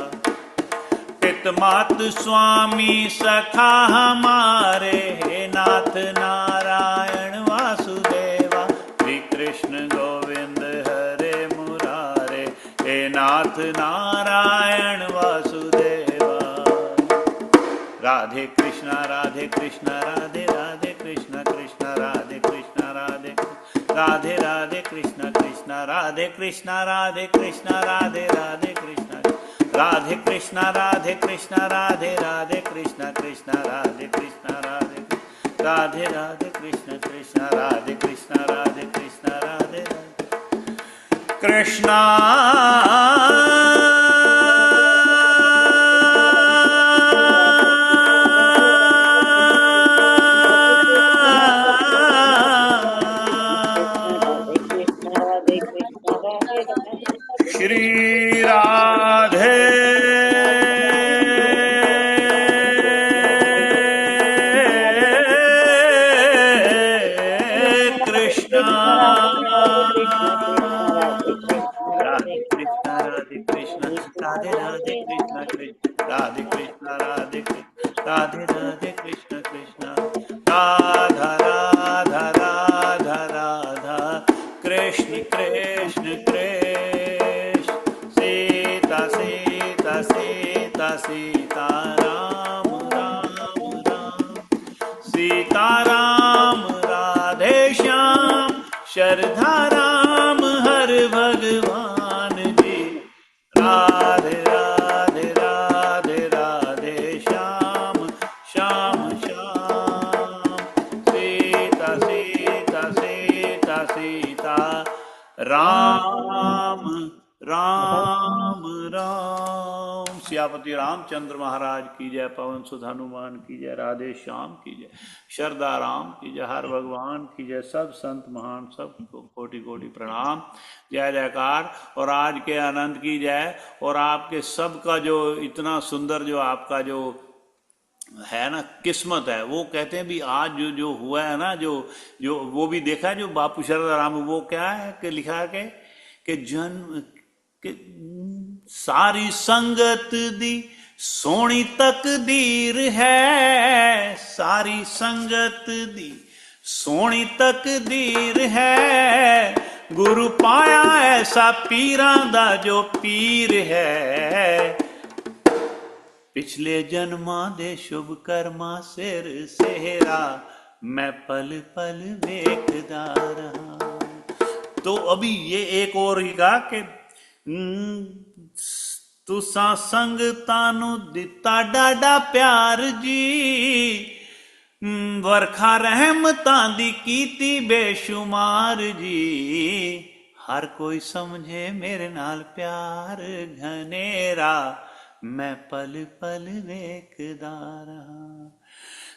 Speaker 3: पित मात स्वामी सखा हमारे, हे नाथ नारायण वासुदेवा। श्री कृष्ण गोविंद हरे मुरारे, हे नाथ नारायण वासुदेवा। राधे कृष्णा राधे कृष्णा राधे राधे कृष्णा कृष्णा राधे कृष्णा राधे राधे राधे कृष्ण कृष्ण राधे कृष्ण राधे कृष्ण राधे राधे कृष्ण राधे कृष्ण राधे कृष्ण राधे राधे कृष्ण कृष्ण राधे कृष्ण राधे राधे राधे कृष्ण कृष्ण राधे कृष्ण राधे कृष्ण राधे कृष्ण
Speaker 8: राधे कृष्ण राधे कृष्ण राधे राधे
Speaker 3: श्री राधे कृष्ण
Speaker 8: कृष्ण कृष्ण राधे कृष्ण राधे
Speaker 3: राधे कृष्ण राधे कृष्ण राधे राधे कृष्ण कृष्ण राधे कृष्ण राधे कृष्ण राधे राधे कृष्ण कृष्ण राधा राधा राधा राधा कृष्ण कृष्ण कृष्ण सीता सीता सीता सीता राम राम राम सीताराम राधे श्याम शरधा राम हर भगवान जी राधे राधे राधे राधे श्याम श्याम श्याम सीता सीता सीता सीता राम राम राम। सियापति रामचंद्र महाराज की जय, पवन सुत हनुमान की जय, राधे श्याम की जय, शरदा राम की जय, हर भगवान की जय, सब संत महान सबको कोटि कोटि प्रणाम, जय जयकार। और आज के आनंद की जय। और आपके सबका जो इतना सुंदर जो आपका जो है ना किस्मत है, वो कहते हैं भी आज जो जो हुआ है ना, जो जो वो भी देखा है जो बापू शरदा राम, वो क्या है कि लिखा है कि जन्म कि सारी संगत दी सोनी तकदीर है, सारी संगत दी सोनी तकदीर है, गुरु पाया ऐसा पीरां दा जो पीर है, पिछले जन्मां दे शुभ कर्मा सिर सेहरा मैं पल पल वेखदा रहा। तो अभी ये एक और ही कहा कि तुसा संगतां नू दिता डाडा प्यार जी, वरखा रहमतां दी कीती बेशुमार जी, हर कोई समझे मेरे नाल प्यार घनेरा मैं पल पल वेखदा रहा।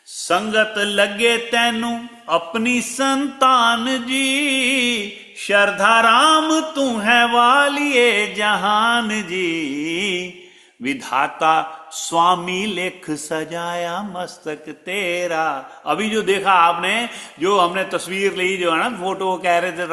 Speaker 3: संगत लगे तैनू अपनी संतान जी, शरधा राम तू है वालिए जहान जी, विधाता स्वामी लेख सजाया मस्तक तेरा। अभी जो देखा आपने, जो हमने तस्वीर ली जो है ना, फोटो कह रहे थे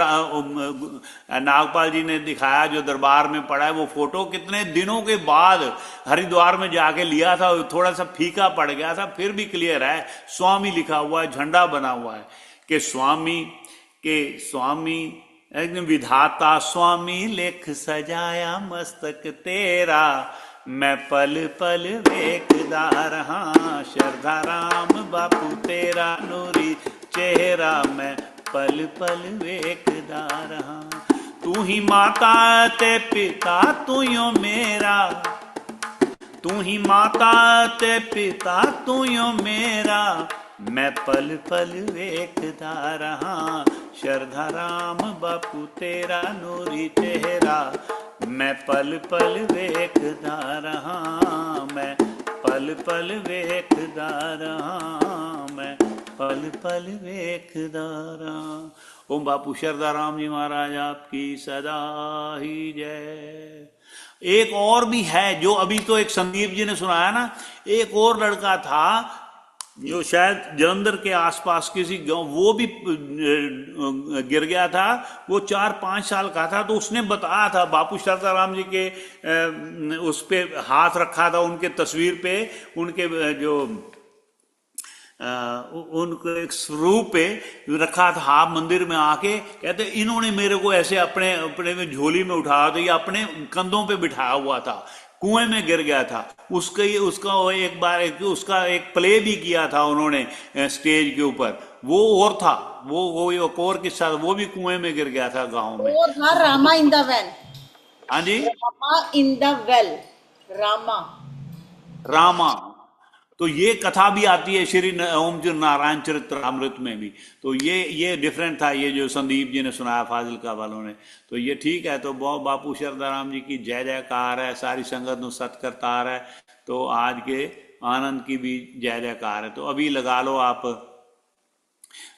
Speaker 3: नागपाल जी ने दिखाया, जो दरबार में पड़ा है वो फोटो, कितने दिनों के बाद हरिद्वार में जाके लिया था, थोड़ा सा फीका पड़ गया था, फिर भी क्लियर है, स्वामी लिखा हुआ है, झंडा बना हुआ है कि स्वामी एकदम विधाता स्वामी लेख सजाया मस्तक तेरा मैं पल पल वेखदा रहा, शरधा राम बापू तेरा नूरी चेहरा मैं पल पल वेखदा रहा। तू ही माता ते पिता तू यो मेरा, तू ही माता ते पिता तू यो मेरा मैं पल पल वेखदा रहा, शरधा राम बापू तेरा नूरी चेहरा मैं पल पल वेखदा रहा, मैं पल पल वेखदा रहा, मैं पल पल वेखदा रहा। ओम बापू शरदा राम जी महाराज आपकी सदा ही जय। एक और भी है जो अभी तो एक संदीप जी ने सुनाया ना, एक और लड़का था जो शायद जलंधर के आसपास किसी गांव, वो भी गिर गया था, वो 4-5 साल का था, तो उसने बताया था बापू शरदा राम जी के उस पे हाथ रखा था, उनके तस्वीर पे, उनके जो उनको एक स्वरूप पे रखा था, आप मंदिर में आके कहते इन्होंने मेरे को ऐसे अपने अपने में झोली में उठाया था, या अपने कंधों पे बिठाया हुआ था, कुएं में गिर गया था। उसका वो एक बार उसका एक प्ले भी किया था उन्होंने स्टेज के ऊपर, वो और था, वो एक और किस्सा, वो भी कुएं में गिर गया था गाँव में।
Speaker 2: और था रामा इन द वेल।
Speaker 3: हाँ जी,
Speaker 2: Rama in the well. Rama.
Speaker 3: Rama. तो ये कथा भी आती है श्री ओम जी नारायण चरितमृत में भी। तो ये डिफरेंट था, ये जो संदीप जी ने सुनाया फाजिलका वालों ने। तो ये ठीक है। तो बापू शरदाराम जी की जय जयकार है, सारी संगत नु सत करतार है। तो आज के आनंद की भी जय जयकार है। तो अभी लगा लो आप,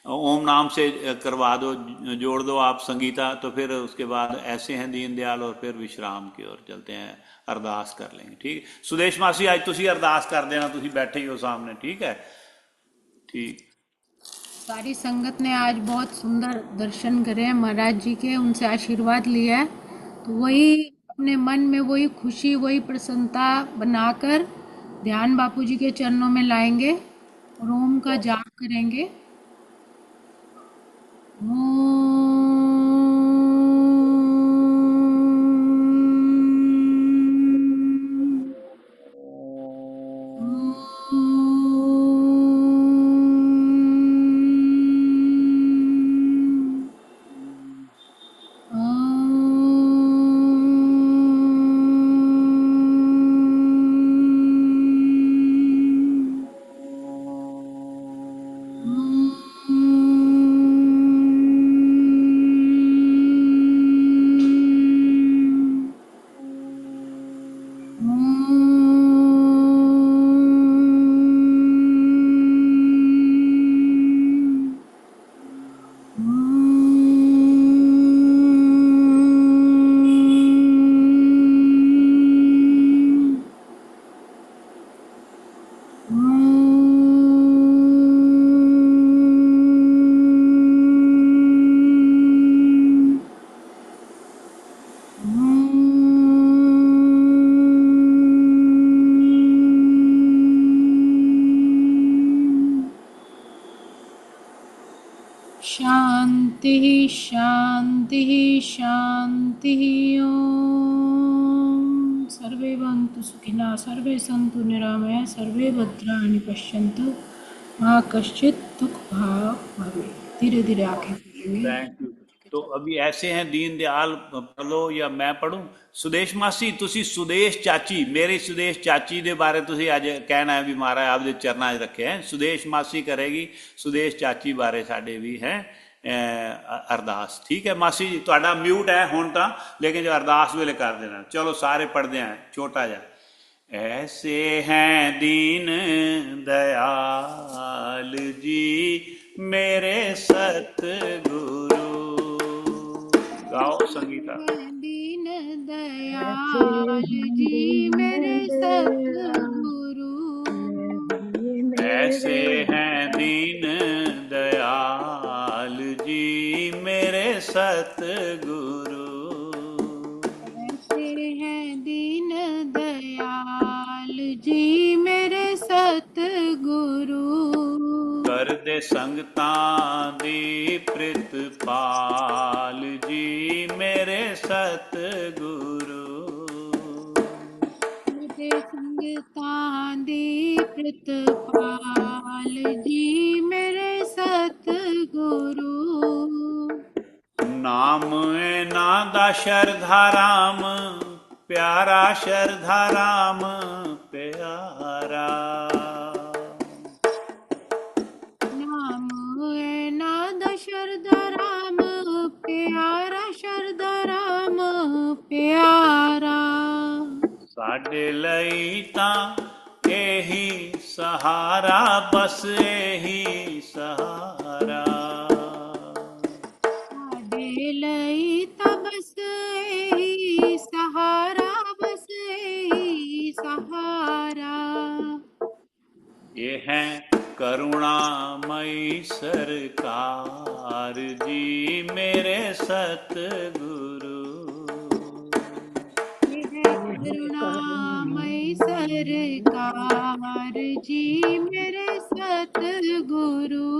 Speaker 3: ओम नाम से करवा दो, जोड़ दो आप संगीता। तो फिर उसके बाद ऐसे हैं दीनदयाल, और फिर विश्राम की ओर चलते हैं, अरदास कर लेंगे। ठीक, सुदेश मासी आज तुसी अरदास कर देना, तुसी बैठे ही हो सामने। ठीक है, ठीक।
Speaker 1: सारी संगत ने आज बहुत सुंदर दर्शन करे हैं महाराज जी के, उनसे आशीर्वाद लिया है। तो वही अपने मन में वही खुशी, वही प्रसन्नता बनाकर ध्यान बापू जी के चरणों में लाएंगे और ओम का जाप करेंगे। शांति शांति शांति। ओम सर्वे भवन्तु सुखिनः, सर्वे सन्तु निरामया, सर्वे भद्राणि पश्यन्तु, मां कश्चित् दुख भाग भवेत्। धीरे धीरे आंखें खोलेंगे।
Speaker 3: Thank you. तो अभी ऐसे हैं दीनदयाल, पढ़ लो या मैं पढ़ूं? सुदेश मासी, तुसी सुदेश चाची, मेरी सुदेश चाची दे बारे तुसी आज कहना है भी महाराज आपके चरणा च रखे हैं। सुदेश मासी करेगी सुदेश चाची बारे साडे भी हैं अरदास। ठीक है मासी जी, तुहाडा म्यूट है हुण तां, लेकिन जो अरदास वेले कर देना। चलो सारे पढ़दे हैं, छोटा जा। ऐसे हैं दीन दयाल जी मेरे सतगुरु। गाओ संगीता।
Speaker 1: दीन दयाल जी मेरे सतगुरु,
Speaker 3: ऐसे हैं दीन दयाल जी मेरे सतगुरु।
Speaker 1: ऐसे हैं दीन दयाल जी मेरे सतगुरु,
Speaker 3: कर दे संगतां दी प्रितपाल जी मेरे सतगुरु।
Speaker 1: दे संगतां दी प्रितपाल जी मेरे सतगुरु।
Speaker 3: नाम ए नादा शरधा राम प्यारा, शरधा राम प्यारा।
Speaker 1: नाम है नाद शरदा राम प्यारा, शरदा राम प्यारा।
Speaker 3: साडे लई तां एही सहारा, बस एही सहारा।
Speaker 1: साडे लई तां बस एही सहारा, बस एही सहारा।
Speaker 3: ये है करुणामयी सरकार जी मेरे सतगुरु।
Speaker 1: करुणामय सरकार जी मेरे सतगुरु।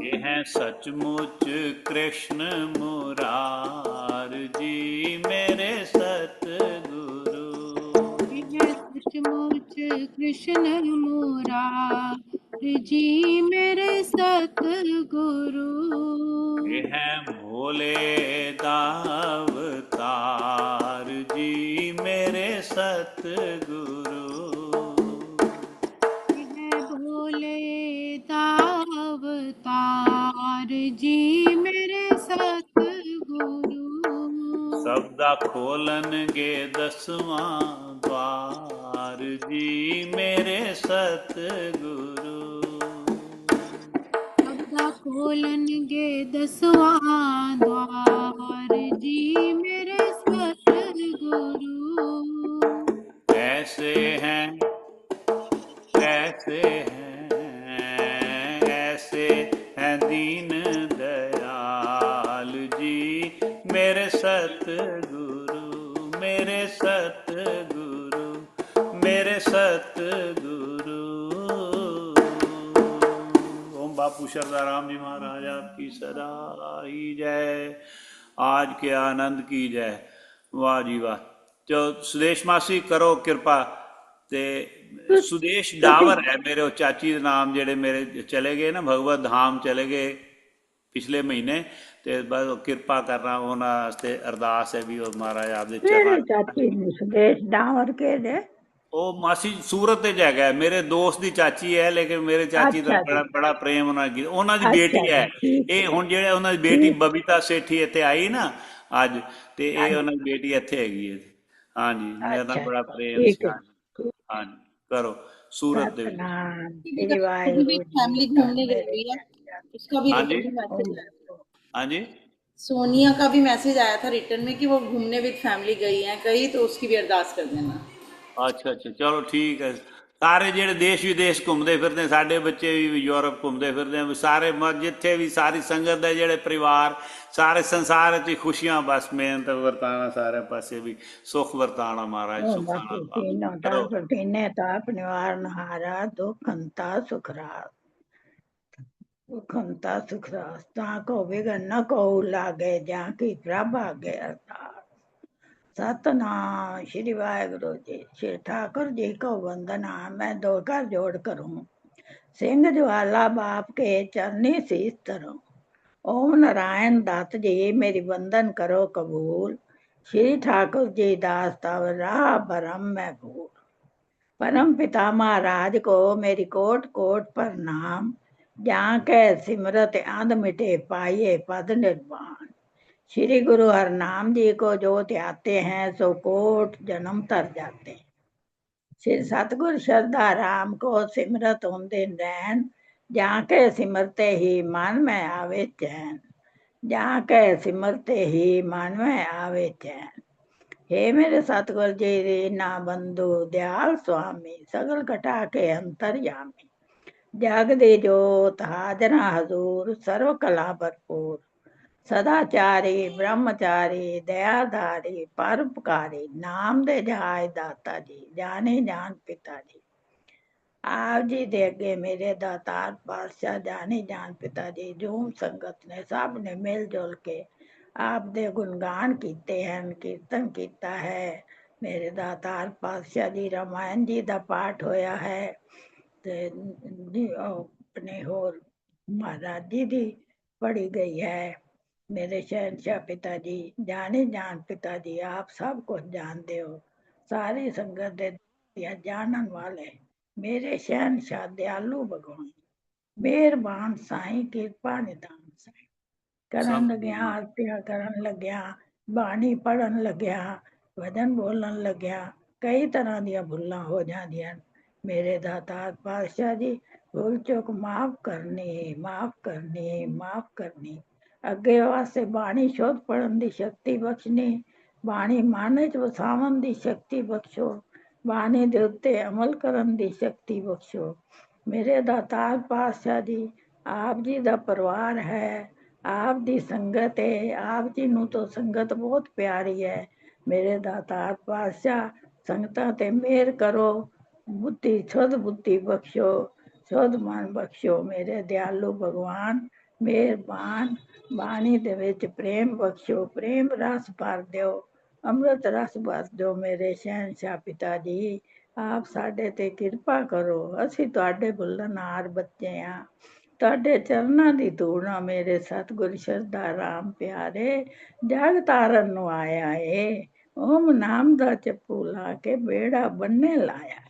Speaker 3: ये है सचमुच कृष्ण मुरार जी मेरे सतगुरु।
Speaker 1: सचमुच कृष्ण मुरारी जी मेरे सतगुरु।
Speaker 3: ये है भोले दावतार जी मेरे सतगुरु।
Speaker 1: ये है भोले दावतार जी मेरे सतगुरु।
Speaker 3: सबदा खोलनगे दसवां द्वार जी मेरे सतगुरु।
Speaker 1: सबदा खोलनगे दसवां द्वार जी मेरे सतगुरु।
Speaker 3: ऐसे हैं कैसे हैं ऐसे हैं दीन दयाल जी मेरे सतगुरु मेरे सतगुरु मेरे सतगुरु। ओम बापू शरदाराम जी महाराज आपकी सदा ही जय। आज के आनंद की जय। वाह जी वाह। जो सुदेश मासी करो कृपा ते सुदेश डावर है मेरे चाची दे नाम जेड़े मेरे चले गए ना भगवत धाम चले गए पिछले महीने ते बस कृपा करना उन्हां वास्ते अरदास है भी और महाराज आपदे चरणा
Speaker 5: चाची सुदेश डावर के दे
Speaker 3: ओ मासी सूरत ते जगह है मेरे दोस्त दी चाची है लेकिन मेरे चाची दा
Speaker 5: अच्छा
Speaker 3: बड़ा
Speaker 5: जी
Speaker 3: बड़ा प्रेम उन्हां दी बेटी
Speaker 5: अच्छा
Speaker 3: है।
Speaker 5: जी ठीक
Speaker 3: ये हुण जेड़े उन्हां दी बेटी
Speaker 5: ठीक
Speaker 3: बबीता सेठी इत्थे आई ना अज ते ये
Speaker 5: हाँ जी
Speaker 3: उन्हां दी बेटी इत्थे हैगी है। हाँ जी मेरे नाल
Speaker 5: अच्छा
Speaker 3: बड़ा
Speaker 5: जी
Speaker 3: प्रेम
Speaker 5: ठीक
Speaker 3: सी।
Speaker 5: है
Speaker 3: हाँ जी हाँ जी करो सूरत दे विच।
Speaker 5: सतनाम
Speaker 1: भी
Speaker 5: श्री
Speaker 1: कभी भी
Speaker 5: वाहिगुरु जी
Speaker 1: फैमिली
Speaker 5: का
Speaker 1: घूमने गई
Speaker 5: मेरे
Speaker 1: हुई है, उसका भी
Speaker 3: हाँ जी
Speaker 1: रिटर्न मैसेज
Speaker 5: ओम
Speaker 1: आया था।
Speaker 3: हाँ जी
Speaker 1: सोनिया का भी मैसेज आया था रिटर्न में कि वो घूमने विद फैमिली गई हैं कहीं, तो उसकी भी अरदास कर देना।
Speaker 3: अच्छा अच्छा चलो ठीक है। सारे ਜਿਹੜੇ ਦੇਸ਼ ਵਿਦੇਸ਼ ਘੁੰਮਦੇ ਫਿਰਦੇ ਸਾਡੇ ਬੱਚੇ ਵੀ ਯੂਰਪ ਘੁੰਮਦੇ ਫਿਰਦੇ ਆ ਸਾਰੇ ਜਿੱਥੇ ਵੀ ਸਾਰੀ ਸੰਗਤ ਦੇ ਜਿਹੜੇ ਪਰਿਵਾਰ ਸਾਰੇ ਸੰਸਾਰ 'ਚ ਖੁਸ਼ੀਆਂ ਬਸ ਮਿਹਨਤ ਵਰਤਾਣਾ ਸਾਰੇ ਪਾਸੇ ਵੀ ਸੁਖ ਵਰਤਾਣਾ ਮਹਾਰਾਜ
Speaker 5: ओम
Speaker 3: ਸੁੱਖਾਂ
Speaker 5: बाकी
Speaker 3: ਨਾਲ ਪਾਵੇ
Speaker 5: तीनों
Speaker 3: ਕਰੋ।
Speaker 5: तरफ तीने ताप निवारण हारा दुखंता सुखरास दुखंता सुखरास ताको विघन न को लागे जाकी प्रभ आगे अरदास। सतनाम श्री वाहिगुरु जी श्री ठाकुर जी को वंदना मैं दो कर जोड़ करूं सिंह ज्वाला बाप के चरनी शीस धरूं। ओम नारायण दात जी मेरी वंदन करो कबूल श्री ठाकुर जी दास तव राह भरम मैं भूल। परम पिता महाराज को मेरी कोट कोट प्रणाम जहाँ के सिमरत अंध मिटे पाइये पद निर्वाण। श्री गुरु हरनाम जी को जो ध्याते हैं सो कोट जन्म तर जाते हैं। श्री सतगुरु श्रद्धा राम को सिमरत होंदे नैन जहाँ के सिमरते ही मन में आवे चैन। जहाँ के सिमरते ही मन में आवे चैन। हे मेरे सतगुरु जी दीना बंधु दयाल स्वामी सगल घटा के अंतरयामी जग दी जोत हाजरा हजूर सर्व कला भरपूर सदाचारी ब्रह्मचारी दयाधारी परोपकारी नाम दे जहाय दाता जी जाने जान पिता जी। आप जी दे अगे मेरे दातार पातशाह जाने जान पिता जी जूम संगत ने सब ने मिल जुल के आप दे गुणगान कीते हैं कीर्तन कीता है। मेरे दातार पातशाह जी रामायण जी दा पाठ होया है ते अपने होर महाराज जी दी पढ़ी गई है। मेरे शहनशाह पिता जी जाने जान पिता जी आप सब कुछ जानते हो सारी संगत दे जानन वाले मेरे शहनशाह दयालु भगवान मेहरबान साईं कृपा निधान साईं। ਕਰਨ ਲੱਗਿਆ ਆਰਤੀਆਂ ਕਰਨ ਲੱਗਿਆ ਬਾਣੀ ਪੜਨ ਲੱਗਿਆ ਭਜਨ ਬੋਲਣ ਲੱਗਿਆ ਕਈ ਤਰ੍ਹਾਂ ਦੀਆਂ ਭੁੱਲਾਂ ਹੋ ਜਾਂਦੀਆਂ। ਮੇਰੇ ਦਾਤਾਰ ਪਾਤਸ਼ਾਹ ਜੀ ਭੁੱਲ ਚੁੱਕ ਮਾਫ ਕਰਨੀ ਮਾਫ ਕਰਨੀ ਮਾਫ ਕਰਨੀ। ਅੱਗੇ ਵਾਸਤੇ ਬਾਣੀ ਸ਼ੁੱਧ ਪੜਨ ਦੀ ਸ਼ਕਤੀ ਬਖਸ਼ਣੀ ਬਾਣੀ ਮਨ ਵਿੱਚ ਵਸਾਵਣ ਦੀ ਸ਼ਕਤੀ ਬਖਸ਼ੋ ਬਾਣੀ ਦੇ ਉੱਤੇ ਅਮਲ ਕਰਨ ਦੀ ਸ਼ਕਤੀ ਬਖਸ਼ੋ। ਮੇਰੇ ਦਾਤਾਰ ਪਾਤਸ਼ਾਹ ਜੀ ਆਪ ਜੀ ਦਾ ਪਰਿਵਾਰ ਹੈ आप दी संगत है आप जी नू तो संगत बहुत प्यारी है। मेरे दातार पातशाह संगतां ते मेहर करो बुद्धि शुद्ध बुद्धि बख्शो शुद्ध मन बख्शो। मेरे दयालु भगवान मेहरबान बाणी दे विच प्रेम बख्शो प्रेम रस भर दियो अमृत रस भर दो। मेरे शहनशाह पिता जी ਆਪ ਸਾਡੇ ਤੇ ਕਿਰਪਾ ਕਰੋ। ਅਸੀਂ ਤੁਹਾਡੇ ਬੁੱਲਣਹਾਰ ਬੱਚੇ ਆ। ਤੁਹਾਡੇ ਚਰਨਾਂ ਦੀ ਧੂੜ ਨਾਲ ਮੇਰੇ ਸਤਿਗੁਰ ਸ਼ਰਧਾ ਰਾਮ ਪਿਆਰੇ ਜਗ ਤਾਰਨ ਨੂੰ ਆਇਆ ਏ। ਓਮ ਨਾਮ ਦਾ ਜਪੂ ਲਾ ਕੇ ਬੇੜਾ ਬੰਨੇ ਲਾਇਆ।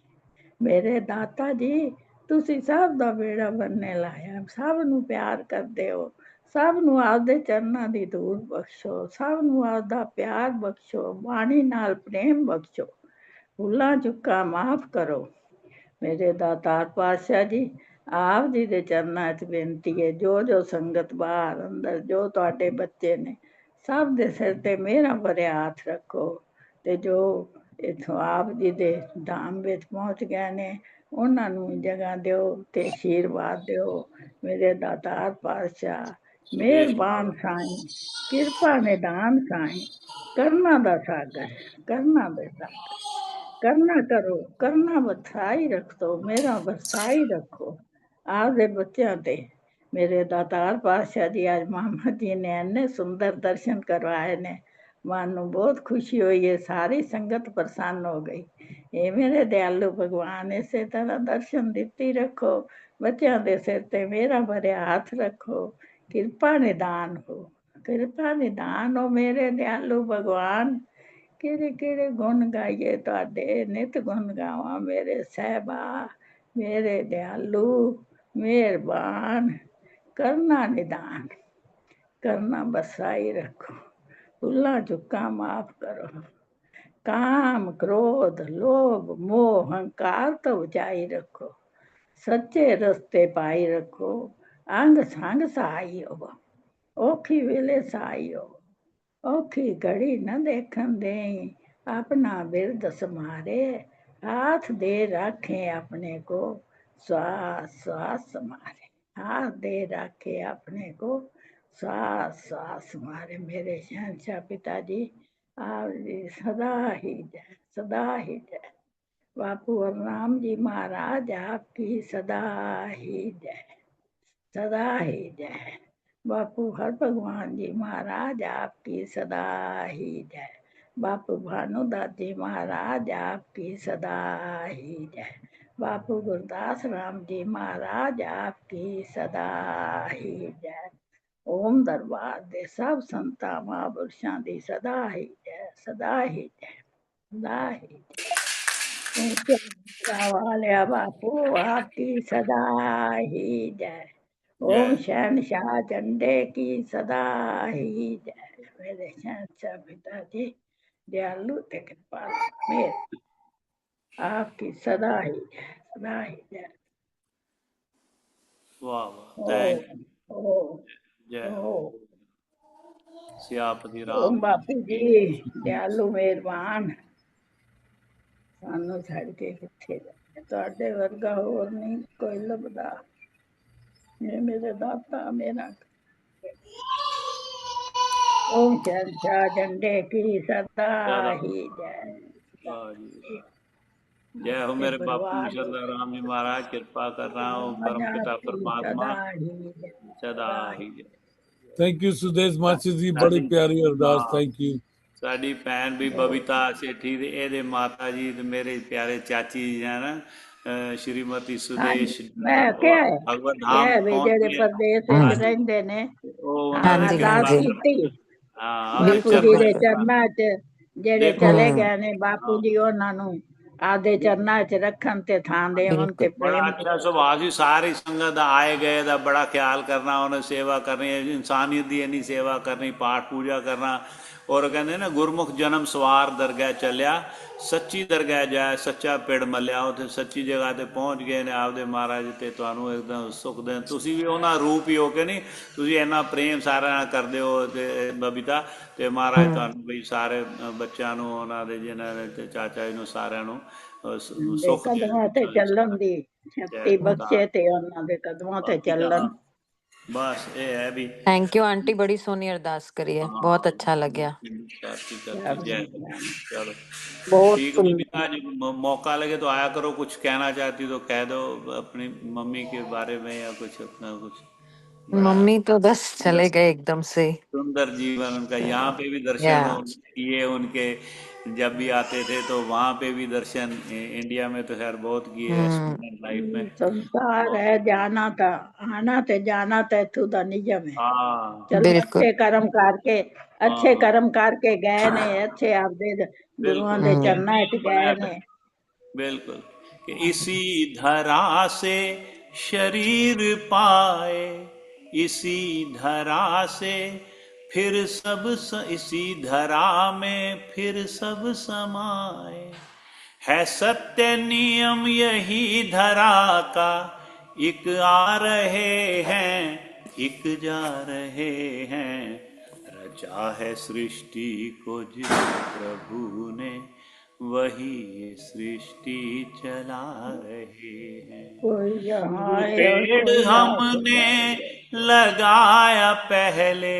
Speaker 5: ਮੇਰੇ ਦਾਤਾ ਜੀ, ਤੁਸੀਂ ਸਭ ਦਾ ਬੇੜਾ ਬੰਨੇ ਲਾਇਆ। ਸਭ ਨੂੰ ਪਿਆਰ ਕਰਦੇ ਹੋ। ਸਭ ਨੂੰ ਆਪਦੇ ਚਰਨਾਂ ਦੀ ਧੂੜ ਬਖਸ਼ੋ। ਸਭ ਨੂੰ ਆਪਦਾ ਪਿਆਰ ਬਖਸ਼ੋ। ਬਾਣੀ ਨਾਲ ਪ੍ਰੇਮ ਬਖਸ਼ੋ। ਭੁੱਲਾਂ ਚੁੱਕਾਂ ਮਾਫ ਕਰੋ। ਮੇਰੇ ਦਾਤਾਰ ਪਾਤਸ਼ਾਹ ਜੀ, ਆਪ ਜੀ ਦੇ ਚਰਨਾਂ 'ਚ ਬੇਨਤੀ ਹੈ, ਜੋ ਸੰਗਤ ਬਾਹਰ ਅੰਦਰ ਜੋ ਤੁਹਾਡੇ ਬੱਚੇ ਨੇ, ਸਭ ਦੇ ਸਿਰ ਤੇ ਮੇਰਾ ਭਰਿਆ ਹੱਥ ਰੱਖੋ। ਤੇ ਜੋ ਇੱਥੋਂ ਆਪ ਜੀ ਦੇ ਧਾਮ ਵਿੱਚ ਪਹੁੰਚ ਗਏ ਨੇ, ਉਹਨਾਂ ਨੂੰ ਜਗ੍ਹਾ ਦਿਓ ਤੇ ਆਸ਼ੀਰਵਾਦ ਦਿਓ। ਮੇਰੇ ਦਾਤਾਰ ਪਾਤਸ਼ਾਹ, ਮਿਹਰਬਾਨ ਸਾਈਂ, ਕਿਰਪਾ ਨਿਦਾਨ ਸਾਈਂ, ਕਰਨਾ ਦਾ ਸਾਗਰ, ਕਰਨਾ ਦੇ ਸਾਗਰ, ਕਰਨਾ ਕਰੋ, ਕਰਨਾ ਵਰਸਾਈ ਰੱਖੋ, ਮੇਰਾ ਵਰਸਾਈ ਰੱਖੋ ਆਪਦੇ ਬੱਚਿਆਂ ਤੇ। ਮੇਰੇ ਦਾਤਾਰ ਪਾਤਸ਼ਾਹ ਜੀ, ਅੱਜ ਮਾਮਾ ਜੀ ਨੇ ਇੰਨੇ ਸੁੰਦਰ ਦਰਸ਼ਨ ਕਰਵਾਏ ਨੇ, ਮਨ ਨੂੰ ਬਹੁਤ ਖੁਸ਼ੀ ਹੋਈ ਹੈ। ਸਾਰੀ ਸੰਗਤ ਪ੍ਰਸੰਨ ਹੋ ਗਈ। ਇਹ ਮੇਰੇ ਦਿਆਲੂ ਭਗਵਾਨ ਇਸੇ ਤਰ੍ਹਾਂ ਦਰਸ਼ਨ ਦਿੱਤੀ ਰੱਖੋ। ਬੱਚਿਆਂ ਦੇ ਸਿਰ ਤੇ ਮੇਰਾ ਭਰਿਆ ਹੱਥ ਰੱਖੋ। ਕਿਰਪਾ ਨਿਦਾਨ ਹੋ, ਕਿਰਪਾ ਨਿਦਾਨ ਹੋ ਮੇਰੇ ਦਿਆਲੂ ਭਗਵਾਨ। ਕਿਹੜੇ ਕਿਹੜੇ ਗੁਣ ਗਾਈਏ ਤੁਹਾਡੇ, ਨਿਤ ਗੁਣ ਗਾਵਾਂ ਮੇਰੇ ਸਾਹਿਬਾ। ਮੇਰੇ ਦਿਆਲੂ, ਮਿਹਰਬਾਨ, ਕਰਨਾ ਨਿਦਾਨ, ਕਰਨਾ ਬਸਾਈ ਰੱਖੋ। ਭੁੱਲਾਂ ਚੁੱਕਾਂ ਮਾਫ ਕਰੋ। ਕਾਮ ਕ੍ਰੋਧ ਲੋਭ ਮੋਹ ਹੰਕਾਰ ਤੋਂ ਬਚਾਈ ਰੱਖੋ। ਸੱਚੇ ਰਸਤੇ ਪਾਈ ਰੱਖੋ। ਅੰਗ ਸੰਗ ਸਹਾਈ ਹੋ, ਔਖੀ ਵੇਲੇ ਸਹਾਈ ਹੋ। ਔਖੀ ਘੜੀ न देखन दें, अपना बिरद समारे, हाथ दे रखे अपने को, श्वास श्वास समारे। हाथ दे रखे अपने को, श्वास श्वास समारे। मेरे शहंशाह पिताजी, आप जी सदा ही जय, सदा ही जय। बापू राम जी महाराज, आपकी सदा ही जय, सदा ही जय। बापू हर भगवान जी महाराज, आपकी सदा ही जय। बापू भानुदास जी महाराज, आपकी सदा ही जय। बापू गुरदास राम जी महाराज, आपकी सदा ही जय। ओम दरबार दे सब संतां महापुरुषां दी सदा ही जय, सदा ही जय, सदा ही जय। ऊंचा वालिया बापू, आपकी सदा ही जय। ओम शहनशाह झंडे की सदा ही जय। मेरे शहनशाह पिताजी दयालु ते कृपालु, मेरे आपकी सदा ही जय, सदा ही जय।
Speaker 3: वाह वाह, थैंक
Speaker 5: ओ
Speaker 3: जय
Speaker 5: ओ
Speaker 3: हो सियापति
Speaker 5: ओम
Speaker 3: राम
Speaker 5: बापू
Speaker 3: की।
Speaker 5: जी दयालु मेहरबान, ਸਾਨੂੰ ਛੱਡ ਕੇ ਕਿੱਥੇ ਜਾਣਾ। ਤੁਹਾਡੇ ਵਰਗਾ ਹੋਰ ਨਹੀਂ ਕੋਈ ਲੱਭਦਾ। ਇਹ ਮੇਰੇ ਦਾਤਾ ਮੇਰਾ। ओम शहनशाह झंडे की सदा
Speaker 3: सदा
Speaker 5: ही जय।
Speaker 3: वाह जी वाह। जय हो मेरे बापू
Speaker 5: परिवार
Speaker 3: सरदार राम जी महाराज, कृपा कर रहा हूँ परम पिता
Speaker 5: की
Speaker 3: परमात्मा,
Speaker 5: सदा ही जय,
Speaker 3: सदा
Speaker 5: सदा
Speaker 3: ही
Speaker 5: ही।
Speaker 3: जय।
Speaker 10: ਥੈਂਕ ਯੂ ਸੁਦੇਸ਼ ਮਾਸੀ ਜੀ, ਬੜੀ
Speaker 3: ਸਾਡੀ
Speaker 10: ਪਿਆਰੀ ਅਰਦਾਸ।
Speaker 3: ਹਾਂ,
Speaker 10: ਥੈਂਕ ਯੂ।
Speaker 3: ਸਾਡੀ ਭੈਣ ਵੀ ਬਬੀਤਾ ਸੇਠੀ ਤੇ ਇਹਦੇ ਮਾਤਾ ਜੀ ਤੇ ਮੇਰੇ ਪਿਆਰੇ ਚਾਚੀ ਜੀ ਹਨ, ਸ਼੍ਰੀਮਤੀ
Speaker 5: हाँ जी,
Speaker 3: ਸੁਦੇਸ਼
Speaker 5: मैं
Speaker 3: ਉਹ
Speaker 5: क्या है
Speaker 3: ਭਗਵਤ
Speaker 5: क्या
Speaker 3: ਧਾਮ
Speaker 5: है भी
Speaker 3: ਪਹੁੰਚ
Speaker 5: जेड़े
Speaker 3: ਗਏ।
Speaker 5: परदेस विच
Speaker 11: हम्म,
Speaker 3: ਹਾਂਜੀ,
Speaker 5: रहिंदे ने,
Speaker 3: ਉਹ
Speaker 5: हाँ
Speaker 3: ਉਹਨਾਂ
Speaker 11: हाँ
Speaker 3: ਦੇ
Speaker 11: जी हाँ
Speaker 5: अरदास
Speaker 3: ਕਿਰਪਾ
Speaker 11: जी
Speaker 3: ਕਰ,
Speaker 5: कीती।
Speaker 3: ਹਾਂ ਉਹਦੀ
Speaker 5: बापू
Speaker 11: बिल्कुल
Speaker 5: जी
Speaker 3: ਚਰਨਾਂ
Speaker 5: दे
Speaker 3: 'ਚ
Speaker 11: बिल्कुल।
Speaker 5: चरना च जेड़े
Speaker 3: ਦੇਖੋ।
Speaker 5: चले
Speaker 11: हम्म,
Speaker 5: गए ने, बापू
Speaker 3: ਹਾਂ,
Speaker 5: जी उन्हां नु आदे चरना च रखन ते थां देवन
Speaker 11: बिल्कुल।
Speaker 5: ते
Speaker 3: बड़ा
Speaker 5: प्रेम
Speaker 3: अच्छा
Speaker 5: करो।
Speaker 3: सुभाव ਸੀ। ਸਾਰੀ ਸੰਗਤ ਦਾ ਆਏ ਗਏ ਦਾ ਬੜਾ ਖਿਆਲ ਕਰਨਾ, ਉਹਨੇ ਸੇਵਾ ਕਰਨੀ, ਇਨਸਾਨੀਅਤ ਦੀ ਇੰਨੀ ਸੇਵਾ ਕਰਨੀ, ਪਾਠ ਪੂਜਾ ਕਰਨਾ। ਔਰ ਕਹਿੰਦੇ ਨਾ ਗੁਰਮੁਖ ਜਨਮ ਸਵਾਰ ਦਰਗਾਹ ਚੱਲਿਆ, ਸੱਚੀ ਦਰਗਾਹ ਜਾਏ ਸੱਚਾ ਪਿੜ ਮੱਲਿਆ। ਉੱਥੇ ਸੱਚੀ ਜਗ੍ਹਾ ਤੇ ਪਹੁੰਚ ਗਏ ਨੇ ਆਪਦੇ ਮਹਾਰਾਜ, ਤੇ ਤੁਹਾਨੂੰ ਇੱਕਦਮ ਸੁੱਖ ਦੇਣ। ਤੁਸੀਂ ਵੀ ਉਹਨਾਂ ਰੂਪ ਹੀ ਹੋ ਕੇ ਨਹੀਂ, ਤੁਸੀਂ ਇੰਨਾ ਪ੍ਰੇਮ ਸਾਰਿਆਂ ਨਾਲ ਕਰਦੇ ਹੋ ਤੇ ਬਬੀਤਾ, ਤੇ ਮਹਾਰਾਜ
Speaker 11: हम्म,
Speaker 3: ਤੁਹਾਨੂੰ ਵੀ ਸਾਰੇ ਬੱਚਿਆਂ ਨੂੰ, ਉਹਨਾਂ ਦੇ ਜਿਹਨਾਂ ਦੇ ਤੇ ਚਾਚਾ ਜੀ ਨੂੰ, ਸਾਰਿਆਂ ਨੂੰ
Speaker 5: दे
Speaker 3: ਸੁੱਖ ਦੇਣ।
Speaker 5: कदमां ते चलन दी
Speaker 3: ਜੈ
Speaker 5: शक्ति
Speaker 3: ਗੁਰਦਾਸ।
Speaker 5: बख्शे ते उन्हां दे कदमां ते
Speaker 3: ਬਾਕੀ ਤਾਂ
Speaker 5: चलन।
Speaker 3: ਬਸ ਇਹ ਹੈ ਵੀ
Speaker 11: थैंक यू आंटी, बड़ी सोहनी अरदास करी है, बहुत
Speaker 3: ਹਾਂ
Speaker 11: अच्छा लग्या।
Speaker 3: करती
Speaker 5: क्या
Speaker 3: करती जय हो।
Speaker 5: बात है।
Speaker 3: चलो
Speaker 5: बहुत
Speaker 3: ठीक है
Speaker 5: सुंदर।
Speaker 3: बबीता जी, मौका लगे तो आया करो, कुछ कहना चाहती तो कह दो अपनी मम्मी के बारे में, या कुछ अपना कुछ
Speaker 11: मम्मी तो बस चले गए एकदम से।
Speaker 3: सुंदर जीवन उनका, यहाँ पे भी
Speaker 11: या
Speaker 3: दर्शन किए उनके, जब भी आते थे तो वहाँ पे भी दर्शन, इंडिया में तो खैर बहुत किए स्टूडेंट लाइफ में।
Speaker 5: संसार है जाना था, आना ते जाना तो इथों दा नियम है।
Speaker 3: हाँ
Speaker 5: चलो
Speaker 11: बिल्कुल।
Speaker 5: अच्छे कर्म करके, अच्छे
Speaker 3: हाँ
Speaker 5: कर्म करके गए ने, अच्छे आपदे गुरुआं
Speaker 3: बिल्कुल,
Speaker 5: दे
Speaker 3: ये
Speaker 5: चरना च
Speaker 3: नियम
Speaker 5: गए
Speaker 3: बनाया
Speaker 5: ने।
Speaker 3: था बिल्कुल, कि इसी धरा से शरीर पाए, इसी धरा से फिर इसी धरा में फिर सब समाए, है सत्य नियम यही धरा का, एक आ रहे हैं एक जा रहे हैं, रचा है सृष्टि को जिस प्रभु ने, वही ये सृष्टि चला रहे हैं।
Speaker 5: कोई यहाँ
Speaker 3: जो
Speaker 5: है और
Speaker 3: पेड़
Speaker 5: कोई रात
Speaker 3: हमने लगाया पहले,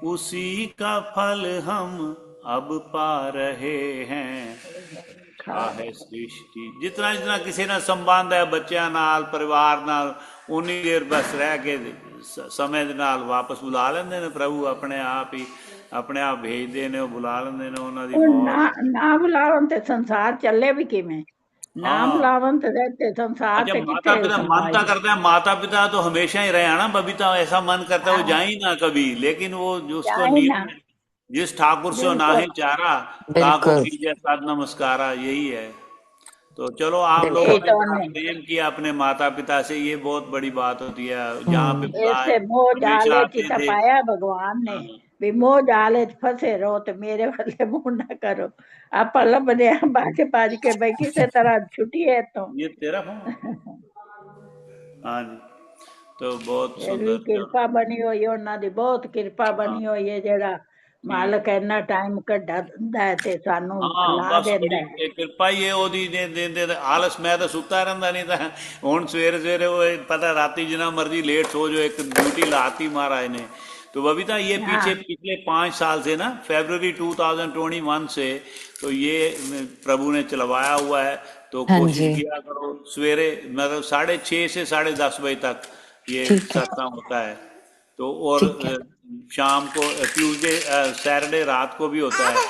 Speaker 3: उसी का फल हम अब पा रहे हैं,
Speaker 5: खा
Speaker 3: है सृष्टि। जितना जितना किसी ने संबंध है बच्चों नाल, परिवार नाल, उन्नी देर बस रह के समय दे नाल वापस बुला लेंदे ने प्रभु, अपने आप ही अपने आप भेजते ने, बुला लेंदे ने उन्हां दी
Speaker 5: ਉਹ
Speaker 3: मौत।
Speaker 5: ਨਾ ਬੁਲਾਵਣ ਤੇ ਸੰਸਾਰ ਚੱਲੇ ਵੀ ਕਿਵੇਂ? ਨਾ
Speaker 3: हाँ
Speaker 5: ਬੁਲਾਵਣ ਤੇ ਸੰਸਾਰ
Speaker 3: अच्छा,
Speaker 5: ਤੇ
Speaker 3: माता
Speaker 5: ਕਿੱਥੇ
Speaker 3: पिता मन तो
Speaker 5: समाज।
Speaker 3: करता है, माता पिता तो हमेशा ही रहे हैं ना बबीता, ऐसा मन करता है वो
Speaker 5: हाँ,
Speaker 3: जाए ही ना कभी, लेकिन वो जो उसको
Speaker 5: जाए ना,
Speaker 3: नियम है, जिस ठाकुर से
Speaker 5: बिल्कुल
Speaker 3: नाहे चारा, ताको
Speaker 11: बिल्कुल
Speaker 3: कीजिए साध नमस्कारा, यही है। तो चलो, आप लोगों
Speaker 11: बिल्कुल।
Speaker 3: ने
Speaker 5: ਇਹ ਤਾਂ
Speaker 3: बड़ा
Speaker 5: ਉਹਨੇ
Speaker 3: प्रेम किया अपने माता पिता से, ये बहुत बड़ी बात होती है। जहाँ पे बुलाए
Speaker 5: ਇਸੇ ਮੋਹ
Speaker 3: हमेशा
Speaker 5: ਜਾਲੇ ਚ
Speaker 3: आते
Speaker 5: ਤਾਂ
Speaker 3: थे।
Speaker 5: ਪਾਇਆ भगवान ने
Speaker 3: हाँ
Speaker 5: ਵੀ ਮੋਹ ਜਾਲੇ ਚ ਫਸੇ ਰਹੋ ਤੇ ਮੇਰੇ ਵੱਲੇ ਮੂੰਹ ਨਾ ਕਰੋ। ਆਪਾਂ ਲੱਭਦੇ ਆਂ ਭੱਜ ਭੱਜ ਕੇ ਬਈ ਕਿਸੇ ਤਰ੍ਹਾਂ ਛੁੱਟੀਏ ਤੋਂ।
Speaker 3: ये तेरा फोन। हाँ जी, तो बहुत
Speaker 5: ਫਿਰ ਵੀ
Speaker 3: सुंदर, चलो।
Speaker 5: ਕਿਰਪਾ ਬਣੀ ਹੋਈ ਹੈ ਉਹਨਾਂ ਦੀ, ਬਹੁਤ ਕਿਰਪਾ
Speaker 3: हाँ
Speaker 5: ਬਣੀ ਹੋਈ ਹੈ, ਜਿਹੜਾ
Speaker 3: ठीक
Speaker 5: ਮਾਲਕ ਇੰਨਾ ਟਾਈਮ ਕੱਢਾ ਦਿੰਦਾ ਹੈ ਤੇ ਸਾਨੂੰ
Speaker 3: हाँ,
Speaker 5: ਲਾ
Speaker 3: बस बड़ी
Speaker 5: ਦਿੰਦਾ है।
Speaker 3: कृपा ही है ओदी दे आलस, मैं तो सुता रहंदा नहीं था, हुन सवेरे सवेरे वो पता राती जितना मर्जी लेट सो जो, एक ड्यूटी लाती महाराज ने। तो बबीता, ये
Speaker 5: हाँ
Speaker 3: पीछे पिछले 5 साल से ना, फरवरी 2021 से तो ये प्रभु ने चलवाया हुआ है। तो
Speaker 11: हाँ
Speaker 3: कोशिश
Speaker 11: जी।
Speaker 3: किया करो सवेरे, मतलब 6:30 से 10:30 बजे तक ये
Speaker 11: ठीक है।
Speaker 3: सत्संग होता है। तो और
Speaker 11: ठीक है।
Speaker 3: शाम को ट्यूसडे सैटरडे रात को भी होता है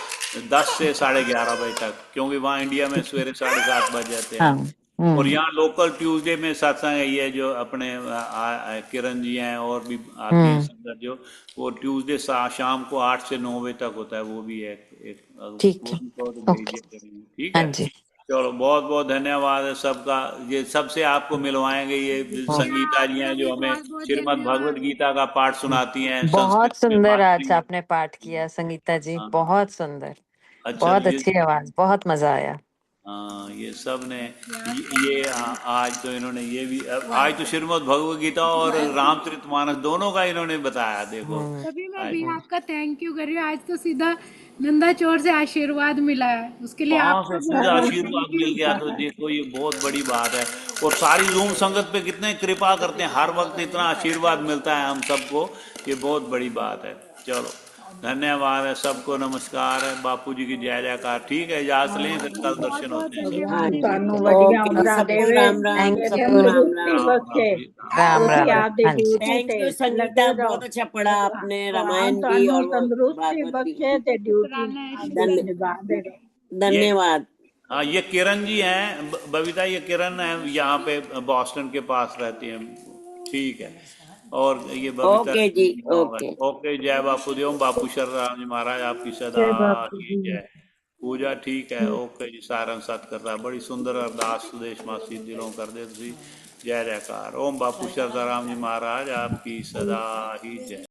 Speaker 3: 10 से 11:30 बजे तक, क्योंकि वहाँ इंडिया में
Speaker 11: ठीक है।
Speaker 3: सवेरे 7:30 बज जाते
Speaker 11: हाँ।
Speaker 3: हैं। और यहाँ लोकल ट्यूसडे में सत्संग है, ये जो अपने किरण जी हैं और भी आती हैं
Speaker 11: हम्म।
Speaker 3: संगत जो, वो ट्यूसडे शाम को 8 से 9 बजे तक होता है। वो भी है एक,
Speaker 11: ठीक
Speaker 3: वो
Speaker 11: है।
Speaker 3: भी कहो तो भेज
Speaker 11: ओके।
Speaker 3: दिया करेंगे, ठीक
Speaker 11: हाँ
Speaker 3: है।
Speaker 11: जी।
Speaker 3: चलो, बहुत बहुत धन्यवाद है सबका। ये सबसे आपको मिलवाएंगे, ये
Speaker 11: ओके।
Speaker 3: संगीता जी हैं
Speaker 1: आपका भी
Speaker 3: जो हमें
Speaker 1: बहुत बहुत
Speaker 3: श्रीमद् भगवत
Speaker 1: धन्यवाद।
Speaker 3: गीता का पाठ सुनाती हैं,
Speaker 11: बहुत
Speaker 3: संस्कृत में
Speaker 11: सुंदर आज
Speaker 3: मास्टरी है।
Speaker 11: आपने पाठ किया संगीता जी,
Speaker 3: हाँ
Speaker 11: बहुत सुंदर।
Speaker 3: अच्छा,
Speaker 11: बहुत अच्छी आवाज, बहुत मजा आया।
Speaker 3: हाँ, ये सब ने
Speaker 1: आपका भी बहुत बहुत
Speaker 3: आज तो इन्होंने ये भी, आज तो श्रीमद् भगवत गीता और रामचरितमानस दोनों का इन्होंने बताया, देखो।
Speaker 11: हम्म।
Speaker 1: तभी मैं
Speaker 3: आज
Speaker 1: भी आपका थैंक यू कर रही हूँ। आज तो सीधा नंदा चोर से आशीर्वाद मिला है, उसके लिए
Speaker 3: वहां
Speaker 1: आपका
Speaker 3: से
Speaker 1: बहुत
Speaker 3: सीधा
Speaker 1: बहुत
Speaker 3: आशीर्वाद
Speaker 1: थैंक
Speaker 3: मिल गया, तो
Speaker 1: यू।
Speaker 3: देखो ये बहुत बड़ी बात है। और सारी रूम संगत पे कितने कृपा करते हैं, हर वक्त इतना आशीर्वाद मिलता है हम सबको, ये बहुत बड़ी बात है। चलो, धन्यवाद है सबको, नमस्कार है, बापू जी की जय जयकार। ठीक है, इजाजत लें, फिर कल
Speaker 1: बहुत
Speaker 3: दर्शन
Speaker 1: बहुत
Speaker 3: होते हैं
Speaker 5: भगवान
Speaker 3: सबको।
Speaker 1: धन्यवाद
Speaker 5: ਤੁਹਾਨੂੰ
Speaker 1: दीदी।
Speaker 5: ਵੱਡੀਆਂ
Speaker 8: ओके जी,
Speaker 5: ਉਮਰਾਂ
Speaker 8: सबको
Speaker 5: ਦੇਵੇ
Speaker 8: राम राम,
Speaker 11: थैंक
Speaker 5: ਤੇ
Speaker 8: सबको
Speaker 11: यू।
Speaker 8: राम
Speaker 5: ਤੰਦਰੁਸਤੀ
Speaker 8: राम।
Speaker 3: राम
Speaker 5: बख्शे।
Speaker 3: राम जी,
Speaker 11: राम
Speaker 3: राम
Speaker 5: ਤੁਸੀਂ
Speaker 11: राम।
Speaker 5: ਆਪਦੀ
Speaker 11: हाँ जी।
Speaker 5: ਡਿਊਟੀ
Speaker 8: थैंक
Speaker 5: ਤੇ
Speaker 8: यू
Speaker 5: ਲੱਗੇ
Speaker 8: संगीता,
Speaker 5: ਰਹੋ।
Speaker 8: बहुत अच्छा पढ़ा
Speaker 5: ਭਗਵਾन
Speaker 8: आपने,
Speaker 5: ਭਗਵਾਨ
Speaker 8: रामायण भी
Speaker 5: ਤੁਹਾਨੂੰ
Speaker 8: और
Speaker 5: ਤੰਦਰੁਸਤੀ
Speaker 8: भागवत भी।
Speaker 5: बख्शे ते ड्यूटी
Speaker 1: शुक्राना है,
Speaker 5: ਆਪਦੀ
Speaker 8: धन्य
Speaker 1: शुक्राना।
Speaker 5: ਨਿਭਾਉਂਦੇ ਰਹੋ।
Speaker 3: ये
Speaker 8: धन्यवाद।
Speaker 3: हाँ, ये किरण जी हैं, बबीता, ये किरण है, यहाँ पे बॉस्टन के पास रहती हैं। ठीक है, और ये बबीता
Speaker 8: ओके जी,
Speaker 3: गाँव है।
Speaker 8: ओके।
Speaker 3: ओके, जय बापू देव, बापू शरण जी महाराज आपकी सदा
Speaker 5: जय बापू
Speaker 3: ही
Speaker 5: जी।
Speaker 3: जय। पूजा ठीक है, ओके जी, सारंग सत करता है, बड़ी सुंदर अरदास सुदेश मासी दिलों कर दे तुसी। जय जयकार। ओम बापू शरदा राम जी महाराज आपकी सदा ही जय।